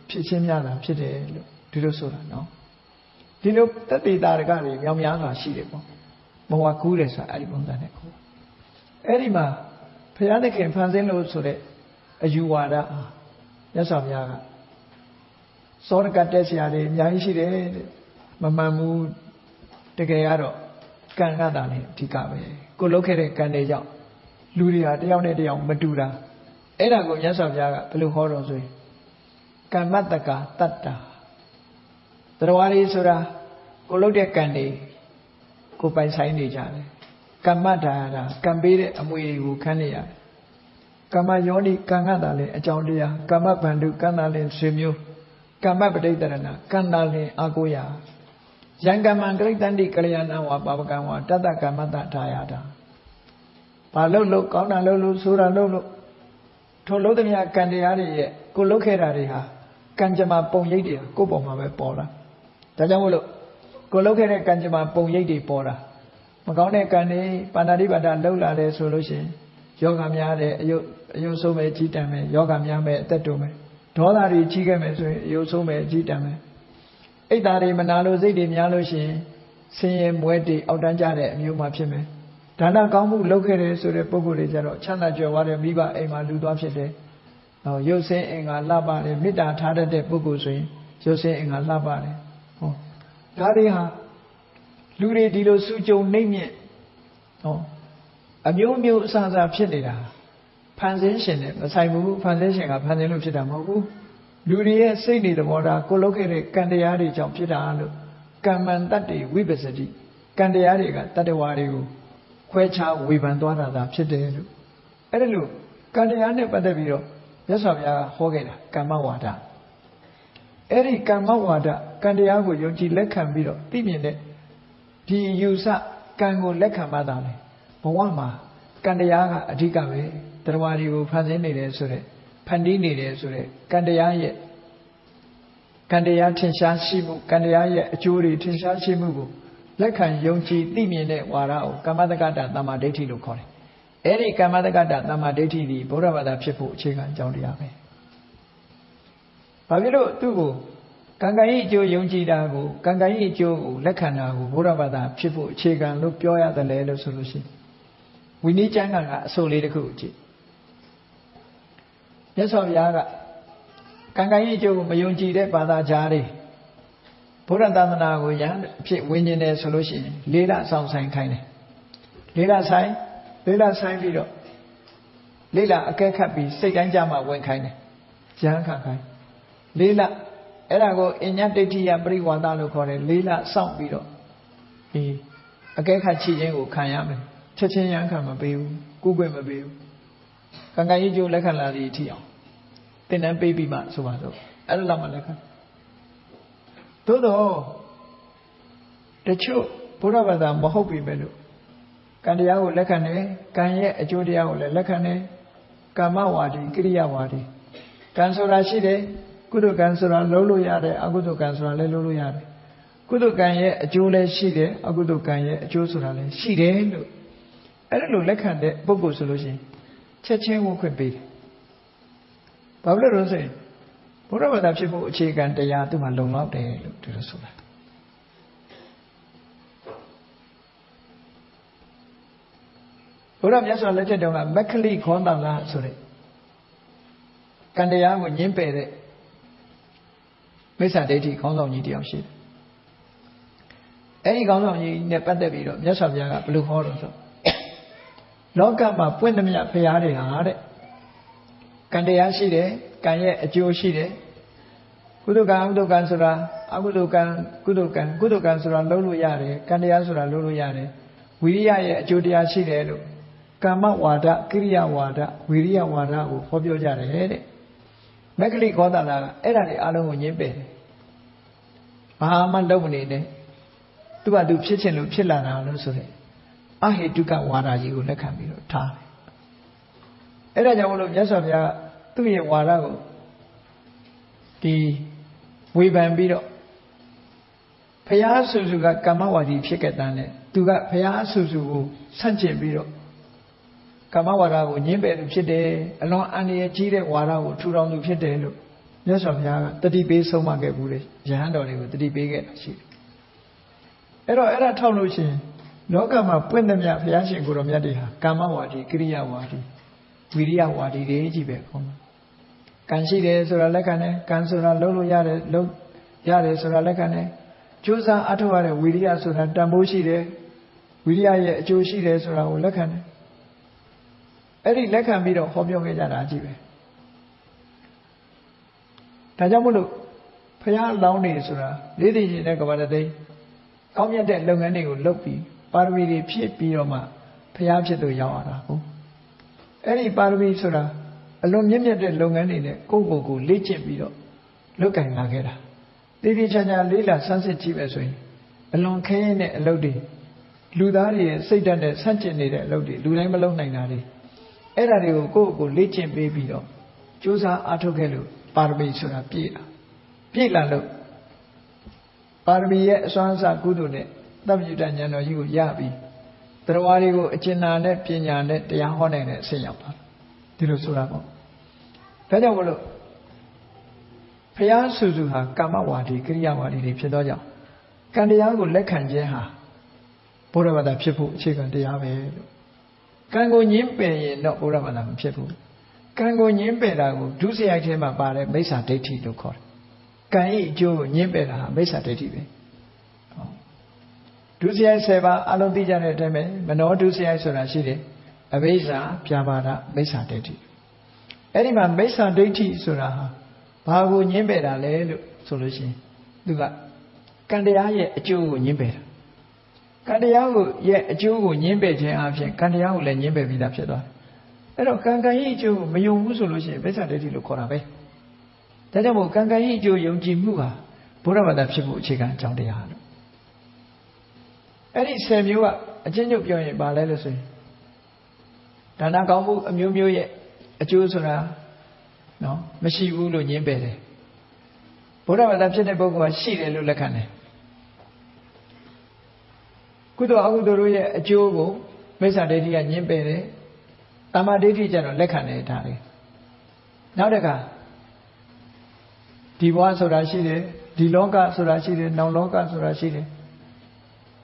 ဖြစ်ချင်းများတာဖြစ်တယ်လို့ဒီလိုဆိုတာနော်ဒီလိုတတိတာရကတွေမြောင်များစွာရှိတယ်ပေါ့ဘဝကူးတယ်ဆိုတာအဲ့ဒီပုံစံနဲ့ခေါ်အဲ့ဒီမှာဘုရားသခင်ဖန်ဆင်းလို့ဆိုတဲ့အယူဝါဒမြတ်စွာဘုရားကစောရကတက်ဆရာတွေအများကြီးရှိတယ်မမှန်ဘူးတကယ်ကတော့ကံကတာလည်းအဓိကပဲကိုလုပ်ခဲ့တဲ့ကံတွေကြောင့်လူတွေဟာတယောက်နဲ့တယောက်မတူတာအဲ့ဒါကိုမြတ်စွာဘုရားကဘယ်လိုဟောတော့ဆိုရင်ကမ္မတက္ကတတ္တာတရားတွေဆိုတာကိုလုပ်တဲ့ကံတွေကိုပိုင်ဆိုင်နေကြတယ်ကမ္မဒါရကံပေးတဲ့အမွေတွေကိုခံနေရတယ်ကမ္မယောနိကံကတာလည်းအကြောင်းတရားကမ္မဗန္ဓုကံတာလည်းဆွေမျိုးကမ္မပဋိတ္တရဏကံတာလည်းအာကိုရာယံကမ္မံကရိတ္တန္တိကလျာဏဝါပါပကံဝါတတ္တကမ္မတထာယတာဘာလို့ကောင်းတာလို့ဆိုတာလို့ထိုလို့တည်းကံတရားတွေရဲ့ကိုလုပ်ခဲ့တာတွေဟာကံကြမ္မာပုံရိပ်တွေကိုယ့်ပေါ်မှာပဲပေါ်လာဒါကြောင့်မို့လို့ကိုလုပ်ခဲ့တဲ့ကံကြမ္မာပုံရိပ်တွေပေါ်တာမကောင်းတဲ့ကံတွေပါဏာတိပါဒလှုပ်လာတယ်ဆိုလို့ရှိရင်ယောဂများတဲ့အယုံဆုံးမယ်ကြီးတန်မယ်ယောဂများမယ်အသက်တုံမယ်ဒေါသတွေကြီးခဲ့မယ်ဆိုရင်အယုံဆုံးမယ်ကြီးတန်မယ်အိတ်သားတွေမနာလို့စိတ်တွေများလို့ရှိရင်ဆင်းရဲမွဲတေအောက်တန်းကြတဲ့အမျိုးမှဖြစ်မယ်ဒါနကောင်းမှုလုပ်ခဲ့တယ်ဆိုတဲ့ပုဂ္ဂိုလ်တွေကြတော့ချမ်းသာကြွယ်ဝတဲ့မိဘအိမ်မှာလူသွားဖြစ်တယ်ရုပ်ဆင်းအင်္ဂါလှပတယ်မေတ္တာထားတတ်တဲ့ပုဂ္ဂိုလ်ဆိုရင်ရုပ်ဆင်းအင်္ဂါလှပတယ်ဟောဒါတွေဟာလူတွေဒီလိုစုကြုံနှိမ့်မြင့်အမျိုးမျိုးအစအစဖြစ်နေတာဖန်ဆင်းရှင်နဲ့မဆိုင်ဘူးဖန်ဆင်းရှင်ကဖန်ဆင်းလို့ဖြစ်တာမဟုတ်ဘူးလူတွေရဲ့စိတ်နေသဘောထားကိုလုပ်ခဲ့တဲ့ကံတရားတွေကြောင့်ဖြစ်တာလို့ကမ္မန္တတ္တိဝိပဿတိကံတရားတွေကတတ္တဝါတွေကိုခွဲခြားဝေဖန်သွားတာဖြစ်တယ်လို့အဲ့ဒါလို့ကံတရားနဲ့ပတ်သက်ပြီးတော့မြတ်စွာဘုရားကဟောခဲ့တာကမ္မဝါဒအဲ့ဒီကမ္မဝါဒကံတရားကိုယုံကြည်လက်ခံပြီးတော့သိမြင်တဲ့ ဒီယူဆကံကိုလက်ခံမှသာလေဘဝမှာကံတရားကအဓိကပဲတရားတွေကိုဖန်ဆင်းနေတယ်ဆိုတဲ့ဖန်တီးနေတယ်ဆိုတဲ့ကံတရားရဲ့ကံတရားထင်ရှားရှိမှုကံတရားရဲ့အကျိုးတွေထင်ရှားရှိမှုကိုလက်ခံယုံကြည်သိမြင်တဲ့ဝါဒကိုကမ္မတက္ကတသမ္မာဒိဋ္ဌိလို့ခေါ်တယ်။အဲ့ဒီကမ္မတက္ကတသမ္မာဒိဋ္ဌိဒီဗုဒ္ဓဘာသာဖြစ်ဖို့အခြေခံအကြောင်းတရားပဲ။ဘာဖြစ်လို့သူ့ကိုကံကံဤအကျိုးယုံကြည်တာကိုကံကံဤအကျိုးကိုလက်ခံတာကိုဗုဒ္ဓဘာသာဖြစ်ဖို့အခြေခံလို့ပြောရတယ်လို့ဆိုလို့ရှိရင်ဝိနည်းကျမ်းကအဆိုလေးတစ်ခုကြည့်မြတ်စွာဘုရားကကံကံဤအကျိုးကိုမယုံကြည်တဲ့ဘာသာကြားတွေဘုရားသာသနာကိုရဟန်းဖြစ်ဝင်ကျင်တယ်ဆိုလို့ရှိရင်လေးလဆောင်ဆိုင်ခိုင်းတယ်လေးလဆိုင်ပြီးတော့လေးလအကဲခတ်ပြီးစိတ်တိုင်းကြမှာဝင်ခိုင်းတယ်ရဟန်းခံခိုင်းလေးလအဲ့ဒါကိုအညတ္တိဋ္ဌိယပရိဝါဒလို့ခေါ်တယ်လေးလစောင့်ပြီးတော့ဒီအကဲခတ်ချခြင်းကိုခံရမယ်ချက်ချင်းရဟန်းခံမပေးဘူးကုခွင့်မပေးဘူးကံကံဤကျိုးလက်ခံလာသည်အထိအောင်သင်တန်းပေးပြီးမှဆိုပါစို့အဲ့လိုမှလက်ခံသို့တော့တချို့ဘုရားဘာသာမဟုတ်ပြီပဲလို့ကံတရားကိုလက်ခံတယ်ကံရဲ့အကျိုးတရားကိုလည်းလက်ခံတယ်ကာမဝါဒီကိရိယာဝါဒီကံဆိုတာရှိတယ်ကုသိုလ်ကံဆိုတာလုံးလို့ရတယ်အကုသိုလ်ကံဆိုတာလည်းလုံးလို့ရတယ်ကုသိုလ်ကံရဲ့အကျိုးလည်းရှိတယ်အကုသိုလ်ကံရဲ့အကျိုးဆိုတာလည်းရှိတယ်လို့အဲ့ဒါလိုလက်ခံတဲ့ပုဂ္ဂိုလ်ဆိုလို့ရှိရင်ချက်ချင်းဝတ်ခွင့်ပေးတယ်ဘာလို့လဲဆိုရင်ဘုရားဘာသာဖြစ်ဖို့အခြေခံတရားသူ့မှာလုံလောက်တယ်လို့သူတို့ဆိုတာဘုရားမြတ်စွာလက်ထက်တုန်းကမက္ခလိခောသလဆိုတဲ့ကံတရားကိုညှင်းပယ်တဲ့မိစ္ဆာဒိဋ္ဌိခေါင်းဆောင်ကြီးတယောက်ရှိတယ်အဲဒီခေါင်းဆောင်ကြီးနဲ့ပတ်သက်ပြီးတော့မြတ်စွာဘုရားကဘယ်လိုဟောတော့ဆိုလောကမှာပွင့်သမျှဘုရားတွေဟာတဲ့ကံတရားရှိတယ်ကံရဲ့အကျိုးရှိတယ်ကုသိုလ်ကံအကုသိုလ်ကံဆိုတာအကုသိုလ်ကံကုသိုလ်ကံဆိုတာလုံးလို့ရတယ်ကံတရားဆိုတာလုံးလို့ရတယ်ဝိရိယရဲ့အကျိုးတရားရှိတယ်လို့ကာမဝါဒကိရိယာဝါဒဝိရိယဝါဒကိုဟောပြောကြတယ်တဲ့မက္ခလိခောသလကအဲ့ဒါတွေအလုံးကိုညှင်းပယ်တယ်ဘာမှလုပ်မနေနဲ့သူကသူဖြစ်ချင်လို့ဖြစ်လာတာလို့ဆိုတဲ့အဟိတုကဝါဒကြီးကိုလက်ခံပြီးတော့ထားတယ်အဲ့ဒါကြောင့်မလို့မြတ်စွာဘုရားသူ့ရဲ့ဝါဒကိုဒီဝေဖန်ပြီးတော့ဘုရားဆူဆူကကာမဝါဒီဖြစ်ခဲ့တဲ့နဲ့သူကဘုရားဆူဆူကိုဆန့်ကျင်ပြီးတော့ကာမဝါဒကိုညှင်းပယ်သူဖြစ်တယ်အလွန်အန္တရာယ်ကြီးတဲ့ဝါဒကိုထူထောင်သူဖြစ်တယ်လို့မြတ်စွာဘုရားကတတိပေးဆုံးမခဲ့ဘူးလေယဟန်တော်တွေကိုတတိပေးခဲ့တာရှိတယ်အဲ့တော့အဲ့ဒါထောက်လို့ရှိရင်လောကမှာပွင့်သမျှဘုရားရှင်ကိုယ်တော်မြတ်တွေဟာကာမဝါဒီကိရိယာဝါဒီဝိရိယဝါဒီတွေကြီးပဲခေါ်မှာကံရှိတယ်ဆိုတာလက်ခံတယ်ကံဆိုတာလုံးလို့ရတယ်လုံးရတယ်ဆိုတာလက်ခံတယ်ကြိုးစားအထောက်ရတဲ့ဝိရိယဆိုတာတန်ဖိုးရှိတယ်ဝိရိယရဲ့အကျိုးရှိတယ်ဆိုတာကိုလက်ခံတယ်အဲ့ဒီလက်ခံပြီးတော့ဟောပြောခဲ့ကြတာကြီးပဲဒါကြောင့်မို့လို့ဘုရားလောင်းနေဆိုတာလေးသိရှင်တဲ့ကမ္ဘာတသိကောင်းမြတ်တဲ့လုပ်ငန်းတွေကိုလုပ်ပြီးပါရမီတွေဖြည့်ပြီးတော့မှဘုရားဖြစ်သူရောက်လာတာဟုတ်အဲ့ဒီပါရမီဆိုတာအလွန်မြင့်မြတ်တဲ့လုပ်ငန်းတွေနဲ့ကိုယ့်ကိုယ်လေ့ကျင့်ပြီးတော့လုပ်ကင်လာခဲ့တာတိတိကျကျလေးလာစမ်းစစ်ကြည့်ပဲဆိုရင်အလွန်ခဲရင်တဲ့အလုပ်တွေလူသားတွေရဲ့စိတ်ဓာတ်နဲ့ဆန့်ကျင်နေတဲ့အလုပ်တွေလူတိုင်းမလုပ်နိုင်တာတွေအဲ့ဒါတွေကိုကိုယ့်ကိုယ်လေ့ကျင့်ပေးပြီးတော့ကြိုးစားအားထုတ်ခဲ့လို့ပါရမီဆိုတာပြည့်လာလို့ပါရမီရဲ့အစွမ်းအစကုသိုလ်နဲ့သဗ္ဗညုတဉာဏ်တော်ကြီးကိုရပြီးတရားတွေကိုအကျဉ်းနာနဲ့ပညာနဲ့တရားဟောနိုင်တဲ့အဆင့်ရောက်သွားတယ်ဒီလိုဆိုတာပေါ့ဒါကြောင့်မလို့ဘုရားဆူဆူဟာကာမဝါဒီကိရိယာဝါဒီတွေဖြစ်သောကြောင့်ကံတရားကိုလက်ခံခြင်းဟာဘုရားဘာသာဖြစ်ဖို့အခြေခံတရားပဲလို့ကံကိုညှင်းပယ်ရင်တော့ဘုရားဘာသာမဖြစ်ဘူးကံကိုညှင်းပယ်တာကိုဒုစရိုက်ထဲမှာပါတဲ့မိစ္ဆာဒိဋ္ဌိလို့ခေါ်တယ်ကံဤအကျိုးကိုညှင်းပယ်တာဟာမိစ္ဆာဒိဋ္ဌိပဲဒုစရိုက်7ပါးအလုံးသိကြတဲ့အတိုင်းပဲမနောဒုစရိုက်ဆိုတာရှိတယ်အဘိဇ္ဇာပြာပါဒမိစ္ဆာဒိဋ္ဌိအဲ့ဒီမှာမိစ္ဆာဒိဋ္ဌိဆိုတာဟာဘာကိုညှင်းပယ်တာလဲလို့ဆိုလို့ရှိရင်သူကကံတရားရဲ့အကျိုးကိုညှင်းပယ်တာကံတရားကိုရဲ့အကျိုးကိုညှင်းပယ်ခြင်းအပြင်ကံတရားကိုလည်းညှင်းပယ်ပြီးသားဖြစ်သွားတယ်အဲ့တော့ကံကံရဲ့အကျိုးကိုမယုံဘူးဆိုလို့ရှိရင်မိစ္ဆာဒိဋ္ဌိလို့ခေါ်တာပဲဒါကြောင့်မို့ကံကံရဲ့အကျိုးယုံကြည်မှုဟာဘုရားဘာသာဖြစ်ဖို့အခြေခံအကြောင်းတရားလို့ အဲ့ဒီ10မျိုးကအချင်းချုပ်ပြောရင်ဘာလဲလို့ဆိုရင်ဒါနကောင်းမှုအမျိုးမျိုးရဲ့အကျိုးဆိုတာနော်မရှိဘူးလို့ညင်းပယ်တယ်ဗုဒ္ဓဘာသာဖြစ်တဲ့ပုဂ္ဂိုလ်ကရှိတယ်လို့လက်ခံတယ်ကုသိုလ်အကုသိုလ်တို့ရဲ့အကျိုးကိုမိစ္ဆာဒိဋ္ဌိကညင်းပယ်တယ်တမ္မာဒိဋ္ဌိကျတော့လက်ခံတယ်ဒါလေးနောက်တစ်ခါဒီဘဝဆိုတာရှိတယ်ဒီလောကဆိုတာရှိတယ်နောင်လောကဆိုတာရှိတယ်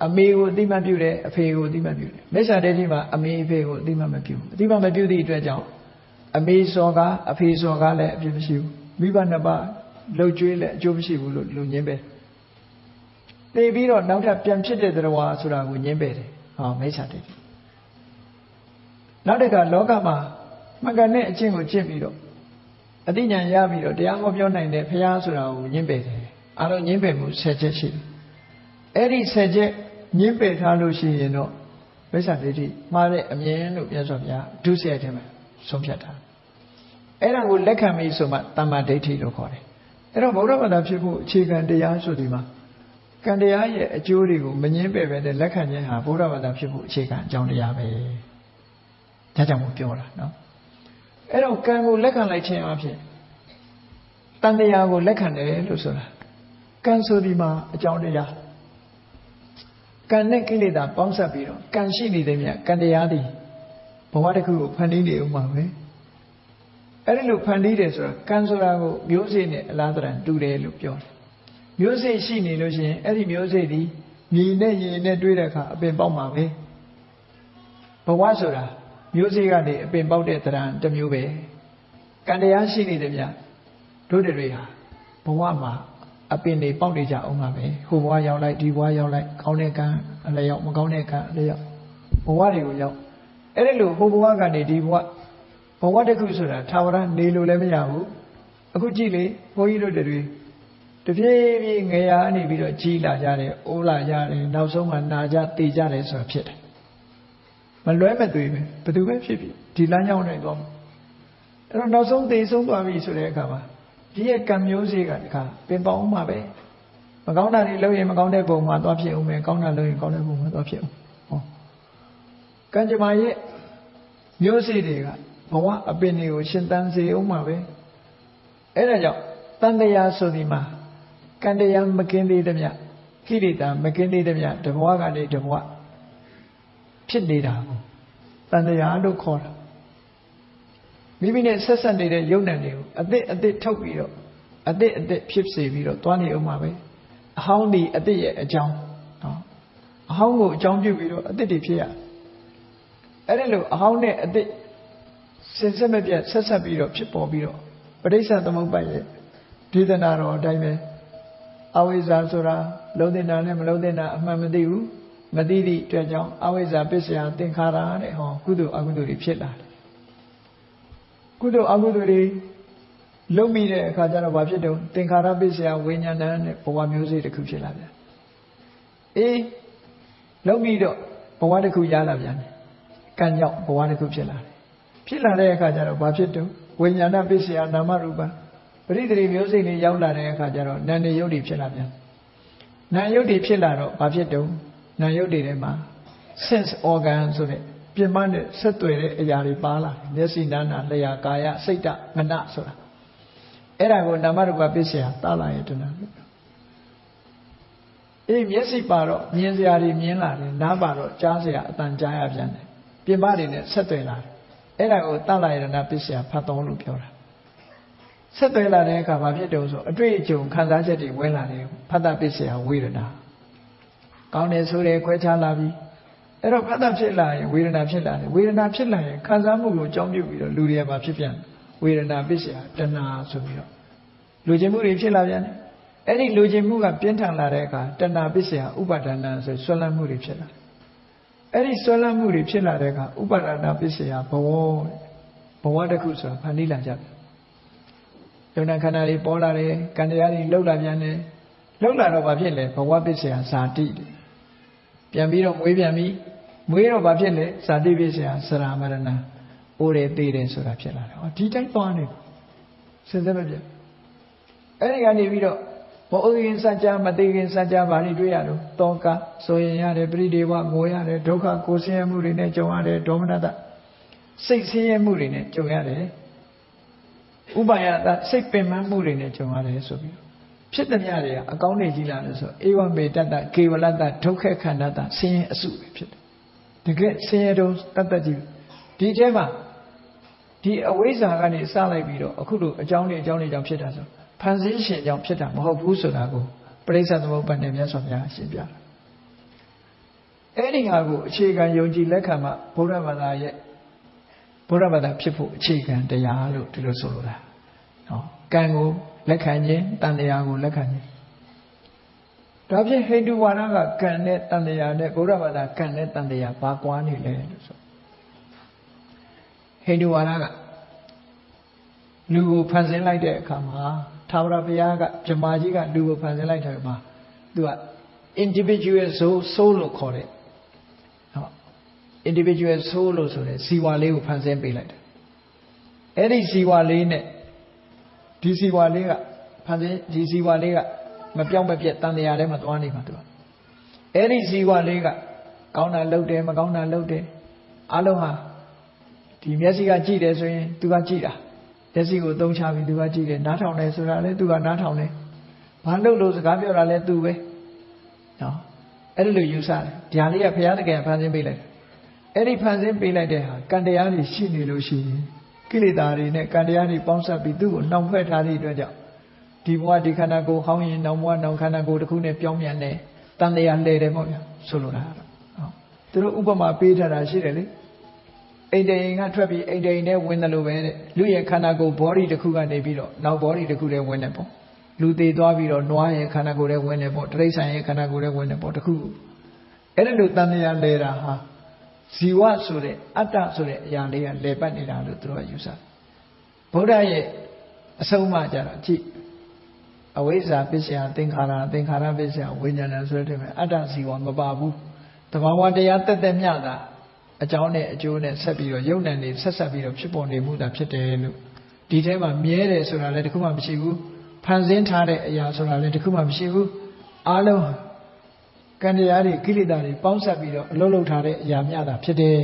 အမေကိုအတိမပြုတယ်အဖေကိုအတိမပြုတယ်မိစ္ဆာဒိဋ္ဌိမှာအမေအဖေကိုအတိမမပြုအတိမမပြုသည့်အတွက်ကြောင့်အမေစော်ကားအဖေစော်ကားလည်းအပြစ်မရှိဘူးမိဘနှစ်ပါးလှုပ်ကြွေးလည်းအကျိုးမရှိဘူးလို့လူညင်းပဲသိပြီးတော့နောက်ထပ်ပြန်ဖြစ်တဲ့တရားဆိုတာကိုညင်းပဲတယ်ဟောမိစ္ဆာဒိဋ္ဌိနောက်တစ်ခါလောကမှာမှန်ကန်တဲ့အကျင့်ကိုကျင့်ပြီးတော့အသိဉာဏ်ရပြီးတော့တရားဟောပြောနိုင်တဲ့ဘုရားဆိုတာကိုညင်းပဲတယ်အားလုံးညင်းပဲမှု10ချက်ရှိတယ်အဲ့ဒီ10ချက်ညင်းပယ်ထားလို့ရှိရင်တော့မိစ္ဆာဒိဋ္ဌိမှားတဲ့အမြင်လို့မြတ်စွာဘုရားဒုစရိုက်ထဲမှာဆုံးဖြတ်တာအဲ့ဒါကိုလက်ခံပြီးဆိုမှတမ္မာဒိဋ္ဌိလို့ခေါ်တယ်အဲ့တော့ဗုဒ္ဓဘာသာဖြစ်ဖို့အခြေခံတရားဆိုဒီမှာကံတရားရဲ့အကျိုးတွေကိုမငင်းပယ်ပဲနဲ့လက်ခံခြင်းဟာဗုဒ္ဓဘာသာဖြစ်ဖို့အခြေခံအကြောင်းတရားပဲဒါကြောင့်မို့ပြောတာနော်အဲ့တော့ကံကိုလက်ခံလိုက်ခြင်းအဖြစ်တန်တရားကိုလက်ခံတယ်လို့ဆိုတာကံဆိုဒီမှာအကြောင်းတရားကံနဲ့ကိလေသာပေါင်းစပ်ပြီးတော့ကံရှိနေတဲ့မြတ်ကံတရားသည်ဘဝတစ်ခုကိုဖန်တီးနေဥမှာပဲအဲ့ဒီလိုဖန်တီးတယ်ဆိုတာကံဆိုတာကိုမျိုးစေ့နဲ့အလားတန်တူတယ်လို့ပြောတယ်မျိုးစေ့ရှိနေလို့ရှိရင်အဲ့ဒီမျိုးစေ့ဒီမြေနဲ့ရေနဲ့တွဲတဲ့အခါအပင်ပေါက်မှာပဲဘဝဆိုတာမျိုးစေ့ကနေအပင်ပေါက်တဲ့တရံတစ်မျိုးပဲကံတရားရှိနေတဲ့မြတ်တို့တွေဟာဘဝမှာအပင်တွေပေါက်နေကြအောင်ပါပဲဟိုဘဝရောက်လိုက်ဒီဘဝရောက်လိုက်ကောင်းတဲ့ကံအလျောက်မကောင်းတဲ့ကံအလျောက်ဘဝတွေကိုရောက်အဲ့ဒီလိုဟိုဘဝကနေဒီဘဝတစ်ခုဆိုတာသာဝရနေလို့လည်းမရဘူးအခုကြည့်လေဘုန်းကြီးတို့တွေတဖြည်းဖြည်းငယ်ရာနေပြီးတော့ကြီးလာကြတယ်အိုးလာကြတယ်နောက်ဆုံးမှနာကြတေကြတယ်ဆိုတာဖြစ်တယ်မလွဲမသွေပဲဘယ်သူပဲဖြစ်ဖြစ်ဒီလမ်းကြောင်းနဲ့သွားအဲ့တော့နောက်ဆုံးသေဆုံးသွားပြီဆိုတဲ့အခါမှာဒီရဲ့ကံမျိုးစေ့ကတခါပင်ပေါင်းမှာပဲမကောင်းတာတွေလုပ်ရင်မကောင်းတဲ့ပုံမှာသွားဖြစ်အောင်ပဲကောင်းတာလုပ်ရင်ကောင်းတဲ့ပုံမှာသွားဖြစ်အောင်ဟောကံကြမ္မာရဲ့မျိုးစေ့တွေကဘဝအပင်တွေကိုရှင်သန်စေအောင်မှာပဲအဲ့ဒါကြောင့်တန်တရားဆိုဒီမှာကံတရားမကင်းသေးတဲ့မြတ်ကိလေသာမကင်းသေးတဲ့မြတ်တဘဝကနေတဘဝဖြစ်နေတာကိုတန်တရားလို့ခေါ်တာမိမိနဲ့ဆက်ဆက်နေတဲ့ယုံ nant တွေကိုအသစ်ထုတ်ပြီးတော့အသစ်ဖြစ်စေပြီးတော့သွားနေအောင်ပါပဲအဟောင်းဒီအသစ်ရဲ့အကြောင်းနော်အဟောင်းကိုအကြောင်းပြုပြီးတော့အသစ်တွေဖြစ်ရအဲ့ဒါလို့အဟောင်းနဲ့အသစ်စင်စစ်မပြတ်ဆက်ဆက်ပြီးတော့ဖြစ်ပေါ်ပြီးတော့ပဋိစ္စသမုပ္ပါဒ်ရဲ့ဒေသနာတော်အတိုင်းပဲအဝိဇ္ဇာဆိုတာလုံးတင်တာနဲ့မလုံးတင်တာအမှန်မသိဘူးမသိသည့်အတွက်ကြောင့်အဝိဇ္ဇာပစ္စယသင်္ခါရတဲ့ဟောကုသိုလ်အကုသိုလ်တွေဖြစ်လာတယ်ကုသိုလ်အကုသိုလ်တွေလုံးမိတဲ့အခါကျတော့ဘာဖြစ်တော့သင်္ခါရပစ္စယဝိညာဏနဲ့ဘဝမျိုးစေ့တစ်ခုဖြစ်လာပြန်အေးလုံးမိတော့ဘဝတစ်ခုရလာပြန်တယ်ကံကြောင့်ဘဝတစ်ခုဖြစ်လာတယ်ဖြစ်လာတဲ့အခါကျတော့ဘာဖြစ်တော့ဝိညာဏပစ္စယနာမရူပပရိသေမျိုးစိတ်တွေရောက်လာတဲ့အခါကျတော့နာမ်ယုတ်တွေဖြစ်လာပြန်နာမ်ယုတ်တွေဖြစ်လာတော့ဘာဖြစ်တော့နာမ်ယုတ်တွေထဲမှာ sense organ ဆိုတဲ့ပြင်ပနဲ့ဆက်သွယ်တဲ့အရာတွေပါလာတယ်မျက်စိနားနာလျှာကာယစိတ်တမနဆိုတာအဲ့ဒါကိုနာမရူပပစ္စယတာလာရဲ့တဏှာအေးမျက်စိပါတော့မြင်စရာတွေမြင်လာတယ်နားပါတော့ကြားစရာအတန်ကြားရပြန်တယ်ပြင်ပတွေနဲ့ဆက်သွယ်လာတယ်အဲ့ဒါကိုတာလာရဲ့တဏှာပစ္စယဖတ်တော်လို့ပြောတာဆက်သွယ်လာတဲ့အခါဘာဖြစ်တုံးဆိုအတွေ့အကြုံခံစားချက်တွေဝင်လာတယ်ဖတ်တာပစ္စယဝေဒနာကောင်းတယ်ဆိုတယ်ခွဲခြားလာပြီအဲ့တော့ဖတ်တာဖြစ်လာရင်ဝေဒနာဖြစ်လာတယ်ဝေဒနာဖြစ်လာရင်ခံစားမှုကိုအကြောင်းပြုပြီးတော့လူတွေကဘာဖြစ်ပြန်ဝေဒနာပစ္စယတဏှာဆိုပြီးတော့လူချင်းမှုတွေဖြစ်လာပြန်တယ်အဲ့ဒီလူချင်းမှုကပြင်းထန်လာတဲ့အခါတဏှာပစ္စယဥပါဒနာဆိုဆွဲလန်းမှုတွေဖြစ်လာအဲ့ဒီဆွဲလန်းမှုတွေဖြစ်လာတဲ့အခါဥပါဒနာပစ္စယဘဝတစ်ခုဆိုတာဖန်တီးလာကြတယ်ယုံနာခန္ဓာတွေပေါ်လာတယ်ကံတရားတွေလှုပ်လာပြန်တယ်လှုပ်လာတော့ဘာဖြစ်လဲဘဝပစ္စယဇာတိပြန်ပြီးတော့မွေးပြန်ပြီမွေးတော့ဘာဖြစ်လဲဇာတိပစ္စယစရာမရဏအိုးတယ်သေးတယ်ဆိုတာဖြစ်လာတယ်ဟောဒီတိုင်းသွားနေစဉ်းစားမပြတ်အဲ့ဒီကနေပြီးတော့ မအိုခင်စัจ जा မသိခင်စัจ जा ဘာတွေတွေ့ရတော့တောကဆိုရင်ရတယ်ပရိဒေဝငိုရတယ်ဒုက္ခကိုယ်ဆင်းရဲမှုတွေနဲ့ကြုံရတယ်ဒေါမနတစိတ်ဆင်းရဲမှုတွေနဲ့ကြုံရတယ်ဥပါယတစိတ်ပင်ပန်းမှုတွေနဲ့ကြုံရတယ်ဆိုပြီးဖြစ်သည်များတွေကအကောင်းနေကြီးလာလို့ဆိုဧဝမေတ္တကေဝလတ္တဒုက္ခခန္ဓတဆင်းရဲအစုပဲဖြစ်တယ်တကယ်ဆင်းရဲတုံးတတ်တတ်ကြီးဒီထဲမှာဒီအဝိဇ္ဇာကနေစလိုက်ပြီးတော့အခုလိုအကြောင်းတွေကြောင့်ဖြစ်တာဆိုဖန်ဆင်းရှင်ကြောင့်ဖြစ်တာမဟုတ်ဘူးဆိုတာကိုပရိစ္ဆေသမုပ္ပါဒ်နဲ့မြတ်စွာဘုရားရှင်းပြတာအဲ့ဒီဟာကိုအခြေခံယုံကြည်လက်ခံမှဗုဒ္ဓဘာသာရဲ့ဗုဒ္ဓဘာသာဖြစ်ဖို့အခြေခံတရားလို့ဒီလိုဆိုလိုတာနော်ကံကိုလက်ခံခြင်းတန်တရားကိုလက်ခံခြင်းဒါဖြင့်ဟိန္ဒူဝါဒကကံနဲ့တန်တရားနဲ့ဗုဒ္ဓဘာသာကံနဲ့တန်တရားဘာကွာနေလဲလို့ဆိုဟိန္ဒူဝါဒကလူကိုဖန်ဆင်းလိုက်တဲ့အခါမှာသာဝရဘုရားကဗြဟ္မာကြီးကလူကိုဖန်ဆင်းလိုက်တဲ့အခါမှာသူက individual soul လို့ခေါ်တယ်ဟုတ် individual soul လို့ဆိုတဲ့ဇီဝလေးကိုဖန်ဆင်းပေးလိုက်တယ်အဲ့ဒီဇီဝလေးနဲ့ဒီဇီဝလေးကဖန်ဆင်းဒီဇီဝလေးကမပြောင်းမပြတ်တန်တရားထဲမှာသွားနေမှာသူကအဲ့ဒီဇီဝလေးကကောင်းတာလုပ်တယ်မကောင်းတာလုပ်တယ်အလုံးဟာဒီမျက်စိကကြည့်တယ်ဆိုရင်သူကကြည့်တာမျက်စိကိုသုံးချပြီးသူကကြည့်တယ်နားထောင်တယ်ဆိုတာလည်းသူကနားထောင်တယ်ဘာလို့စကားပြောတာလဲသူပဲနော်အဲ့လိုယူဆတယ်ဒါလေးကဘုရားတကယ်ဖန်ဆင်းပေးလိုက်တယ်အဲ့ဒီဖန်ဆင်းပေးလိုက်တဲ့ဟာကံတရားတွေရှိနေလို့ရှိရင်ကိလေသာတွေနဲ့ကံတရားတွေပေါင်းစပ်ပြီးသူ့ကိုနှောင်ဖွဲ့ထားသည့်အတွက်ကြောင့်ဒီဘဝဒီခန္ဓာကိုယ်ဟောင်းရင်နောက်ဘဝနောက်ခန္ဓာကိုယ်တစ်ခုနဲ့ပြောင်းပြန်တယ်တန်တရားလဲတယ်ပေါ့ဗျာဆိုလိုတာဟုတ်သူတို့ဥပမာပေးထားတာရှိတယ်လေအိမ်တိန်ကထွက်ပြီးအိမ်တိန်နဲ့ဝင်တယ်လို့ပဲတဲ့လူရဲ့ခန္ဓာကိုယ် body တစ်ခုကနေပြီးတော့နောက် body တစ်ခုထဲဝင်တယ်ပေါ့လူသေးသွားပြီးတော့နွားရဲ့ခန္ဓာကိုယ်ထဲဝင်တယ်ပေါ့တိရစ္ဆာန်ရဲ့ခန္ဓာကိုယ်ထဲဝင်တယ်ပေါ့တခုအဲ့ဒါလိုတန်တရားလဲတာဟာဇီဝဆိုတဲ့အတ္တဆိုတဲ့အရာလေးကလဲပတ်နေတာလို့သူတို့ကယူဆဗုဒ္ဓရဲ့အဆုံးအမကြတာကြည့်အဝိဇ္ဇာပစ္စယသင်္ခါရသင်္ခါရပစ္စယဝိညာဏဆိုတဲ့မှာအတ္တဇီဝမပါဘူးတဘာဝတရားတက်တက်မြတာအကြောင်းနဲ့အကျိုးနဲ့ဆက်ပြီးတော့ယုံ nant နေဆက်ဆက်ပြီးတော့ဖြစ်ပေါ်နေမှုတာဖြစ်တယ်လို့ဒီထဲမှာမြဲတယ်ဆိုတာလည်းတခုမှမရှိဘူးဖန်ဆင်းထားတဲ့အရာဆိုတာလည်းတခုမှမရှိဘူးအားလုံးကံတရားတွေကိလေသာတွေပေါင်းစပ်ပြီးတော့အလုံးလုံးထားတဲ့အရာများတာဖြစ်တယ်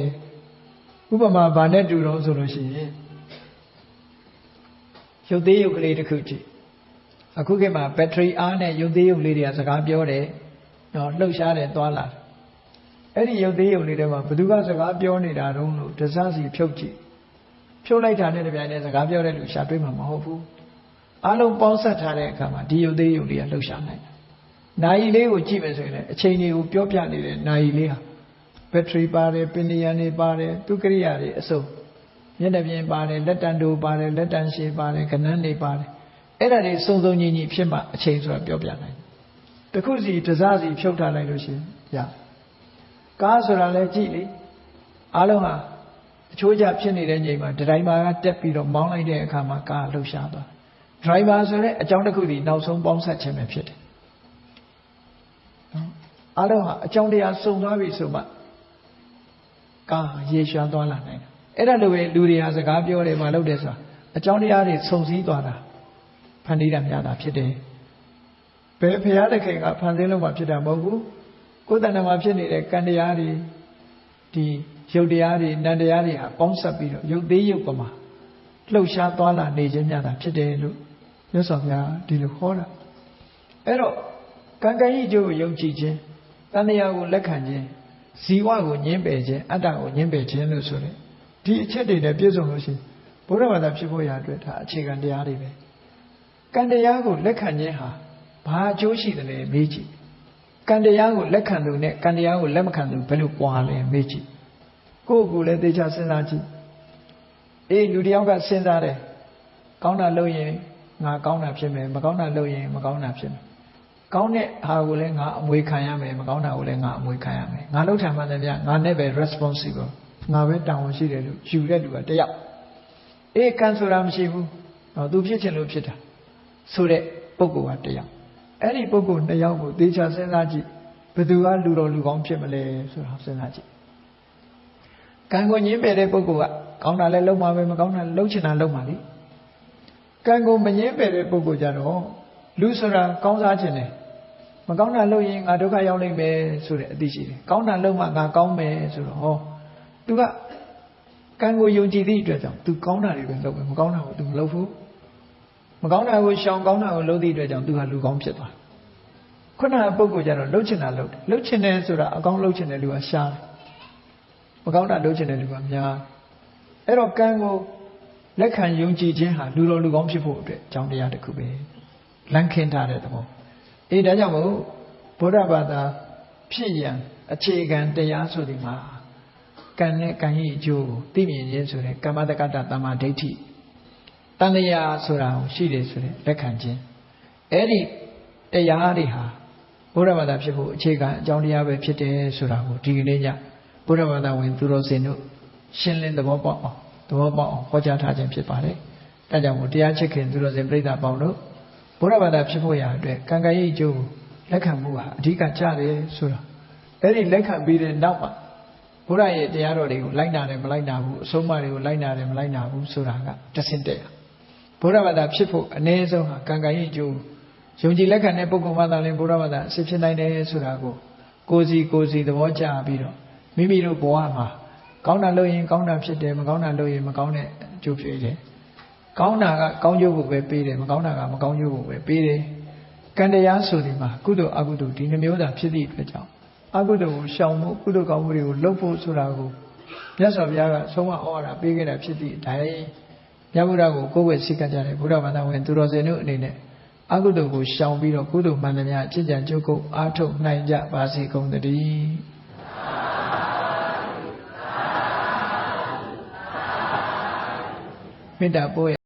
ဥပမာဘာနဲ့တူတော့ဆိုလို့ရှိရင်ရုပ်သေးရုပ်ကလေးတစ်ခုကြည့်အခုခေတ်မှာဘက်ထရီအားနဲ့ရုပ်သေးရုပ်လေးတွေကစကားပြောတယ်နော်လှုပ်ရှားတယ်သွားလာတယ်အဲ့ဒီရုပ်သေးရုပ်လေးတွေမှာဘယ်သူကစကားပြောနေတာတုံးလို့တစားစီဖြုတ်ကြည့်ဖြုတ်လိုက်တာနဲ့တပြိုင်တည်းစကားပြောတဲ့လူရှာတွေ့မှာမဟုတ်ဘူးအလုံးပေါင်းစပ်ထားတဲ့အခါမှာဒီရုပ်သေးရုပ်လေးကလှုပ်ရှားနိုင်တယ်နာယီလေးကိုကြည့်မယ်ဆိုရင်လည်းအချိန်တွေကိုပြောပြနေတဲ့နာယီလေးဟာဘက်ထရီပါတယ်ပင်နယံတွေပါတယ်သူကိရိယာတွေအစုံမျက်နှာပြင်ပါတယ်လက်တံတိုပါတယ်လက်တံရှည်ပါတယ်ကဏ္ဍတွေပါတယ်အဲ့ဒါတွေစုံစုံညီညီဖြစ်မှအချိန်ဆိုတာပြောပြနိုင်တယ်တခုစီတစားစီဖြုတ်ထားလိုက်လို့ရှိရင်ရကားဆိုတာလည်းကြည့်လေအားလုံးဟာအချိုးကျဖြစ်နေတဲ့ချိန်မှာဒရိုင်ဘာကတက်ပြီးတော့မောင်းလိုက်တဲ့အခါမှာကားလှုပ်ရှားသွားဒရိုင်ဘာဆိုတဲ့အကြောင်းတစ်ခုဒီနောက်ဆုံးပေါင်းဆက်ခြင်းပဲဖြစ်တယ်အားလုံးဟာအကြောင်းတရားစုံသွားပြီဆိုမှကားရေရွှာသွားလာနိုင်တယ်အဲ့ဒါလိုပဲလူတွေဟာစကားပြောတယ်မလုပ်တယ်ဆိုတာအကြောင်းတရားတွေစုံစည်းသွားတာဖန်တီးတာများတာဖြစ်တယ်ဘယ်ဖရာတခင်ကဖန်ဆင်းလို့မှဖြစ်တာမဟုတ်ဘူးကိုယ်တဏ္ဍာမှာဖြစ်နေတဲ့ကံတရားတွေဒီရုပ်တရားတွေနံတရားတွေဟာပေါင်းစပ်ပြီးတော့ရုပ်သေးရုပ်ပမာလှုပ်ရှားသွားလာနေခြင်းများတာဖြစ်တယ်လို့မြတ်စွာဘုရားဒီလိုဟောတာအဲ့တော့ကံကံဤကျိုးကိုယုံကြည်ခြင်းတဏှာကိုလက်ခံခြင်းဇီဝကိုညှင်းပယ်ခြင်းအတ္တကိုညှင်းပယ်ခြင်းလို့ဆိုတဲ့ဒီအချက်တွေနဲ့ပြည့်စုံလို့ရှိရင်ဘုရားဘာသာဖြစ်ဖို့ရအတွက်ဒါအခြေခံတရားတွေပဲကံတရားကိုလက်ခံခြင်းဟာဘာအကျိုးရှိတယ်လဲမေးကြည့်ကံတရားကိုလက်ခံသူနဲ့ကံတရားကိုလက်မခံသူဘယ်လိုကွာလဲမေးကြည့်ကိုယ့်ကိုယ်လည်းသေချာစဉ်းစားကြည့်အေးလူတယောက်ကစဉ်းစားတယ်ကောင်းတာလုပ်ရင်ငါကောင်းတာဖြစ်မယ်မကောင်းတာလုပ်ရင်မကောင်းတာဖြစ်မယ်ကောင်းတဲ့ဟာကိုလည်းငါအမွေခံရမယ်မကောင်းတာကိုလည်းငါအမွေခံရမယ်ငါလှုပ်ထံမှန်တယ်ဗျငါနဲ့ပဲ responsible ငါပဲတာဝန်ရှိတယ်လို့ယူတဲ့လူကတယောက်အေးကံဆိုတာမရှိဘူးသူဖြစ်ချင်လို့ဖြစ်တာဆိုတဲ့ပုဂ္ဂိုလ်ကတယောက်အဲ့ဒီပုဂ္ဂိုလ်နှစ်ယောက်ကိုသေချာစဉ်းစားကြည့်ဘယ်သူကလူတော်လူကောင်းဖြစ်မလဲဆိုတာစဉ်းစားကြည့်ကံကိုညှင်းပယ်တဲ့ပုဂ္ဂိုလ်ကကောင်းတာလည်းလုပ်မှာပဲမကောင်းတာလုပ်ချင်တာလုပ်မှာလေကံကိုမညှင်းပယ်တဲ့ပုဂ္ဂိုလ်ကြတော့ လူဆိုတာကောင်းစားခြင်းတယ်မကောင်းတာလုပ်ရင်ငါဒုက္ခရောက်လိမ့်မယ်ဆိုတဲ့အသိရှိတယ်ကောင်းတာလုပ်မှငါကောင်းမယ်ဆိုတော့ဟော तू ကကံကိုယုံကြည်သည့်အတွက်ကြောင့် तू ကောင်းတာတွေပဲလုပ်မယ်မကောင်းတာကို तू မလုပ်ဘူးမကောင်းတာကိုရှောင်ကောင်းတာကိုလုပ်သည့်အတွက်ကြောင့် तू ဟာလူကောင်းဖြစ်သွားခုနကပုဂ္ဂိုလ်ကြတော့လှုပ်ချင်တာလှုပ်တယ်လှုပ်ချင်တယ်ဆိုတာအကောင်းလှုပ်ချင်တဲ့လူကရှားမကောင်းတာလှုပ်ချင်တဲ့လူကများအဲ့တော့ကံကိုလက်ခံယုံကြည်ခြင်းဟာလူတော်လူကောင်းဖြစ်ဖို့အတွက်အကြောင်းတရားတစ်ခုပဲလမ်းခင်းထားတဲ့သဘောအေးဒါကြောင့်မို့ဗုဒ္ဓဘာသာဖြစ်ရန်အခြေခံတရားဆိုဒီမှာကံနဲ့ကံရဲ့အကျိုးကိုသိမြင်ခြင်းဆိုတဲ့ကမ္မတက္ကတသမ္မာဒိဋ္ဌိတန်လျာဆိုတာကိုရှိတယ်ဆိုတဲ့လက်ခံခြင်းအဲ့ဒီတရားတွေဟာဗုဒ္ဓဘာသာဖြစ်ဖို့အခြေခံအကြောင်းတရားပဲဖြစ်တယ်ဆိုတာကိုဒီကနေ့ညဗုဒ္ဓဘာသာဝင်သူတော်စင်တို့ရှင်းလင်းသဘောပေါက်အောင်ဟောကြားထားခြင်းဖြစ်ပါတယ်။ဒါကြောင့်မို့တရားချစ်ခင်သူတော်စင်ပြိဿပေါင်းတို့ဗုဒ္ဓဘာသာဖြစ်ဖို့ရာအတွက်ကံကံရဲ့အကျိုးကိုလက်ခံမှုဟာအဓိကကျတယ်ဆိုတာအဲ့ဒီလက်ခံပြီးတဲ့နောက်မှာဘုရားရဲ့တရားတော်တွေကိုလိုက်နာတယ်မလိုက်နာဘူးအဆုံးအမတွေကိုလိုက်နာတယ်မလိုက်နာဘူးဆိုတာကတဆင့်တည်းဗုဒ္ဓဘာသာဖြစ်ဖို့အ ਨੇ ဆုံးဟာကံကံရဲ့အကျိုးယုံကြည်လက်ခံတဲ့ပုဂ္ဂိုလ်မှသာလျှင်ဗုဒ္ဓဘာသာအစစ်ဖြစ်နိုင်တယ်ဆိုတာကိုကိုယ်စီသဘောကျပြီးတော့မိမိတို့ဘဝမှာကောင်းတာလုပ်ရင်ကောင်းတာဖြစ်တယ်မကောင်းတာလုပ်ရင်မကောင်းတဲ့အကျိုးဖြစ်တယ်ကောင်းတာကကောင်းကျိုးကိုပဲပေးတယ်မကောင်းတာကမကောင်းကျိုးကိုပဲပေးတယ်ကံတရားဆိုဒီမှာကုသိုလ်အကုသိုလ်ဒီနှမျိုးသာဖြစ်သည့်အတွက်ကြောင့်အကုသိုလ်ကိုရှောင်ဖို့ကုသိုလ်ကောင်းမှုတွေကိုလုပ်ဖို့ဆိုတာကိုမြတ်စွာဘုရားကဆုံးမဩဝါဒပေးခဲ့တာဖြစ်သည့်အတိုင်းမြတ်ဗုဒ္ဓကိုကိုယ်ဝယ်စိတ်ကကြတဲ့ဗုဒ္ဓဘာသာဝင်သူတော်စင်တို့အနေနဲ့အကုသိုလ်ကိုရှောင်ပြီးတော့ကုသိုလ်မှန်သမျှအကျင့်ကြံကြိုးကုပ်အားထုတ်နိုင်ကြပါစေကုန်သတည်းမေတ္တာပို့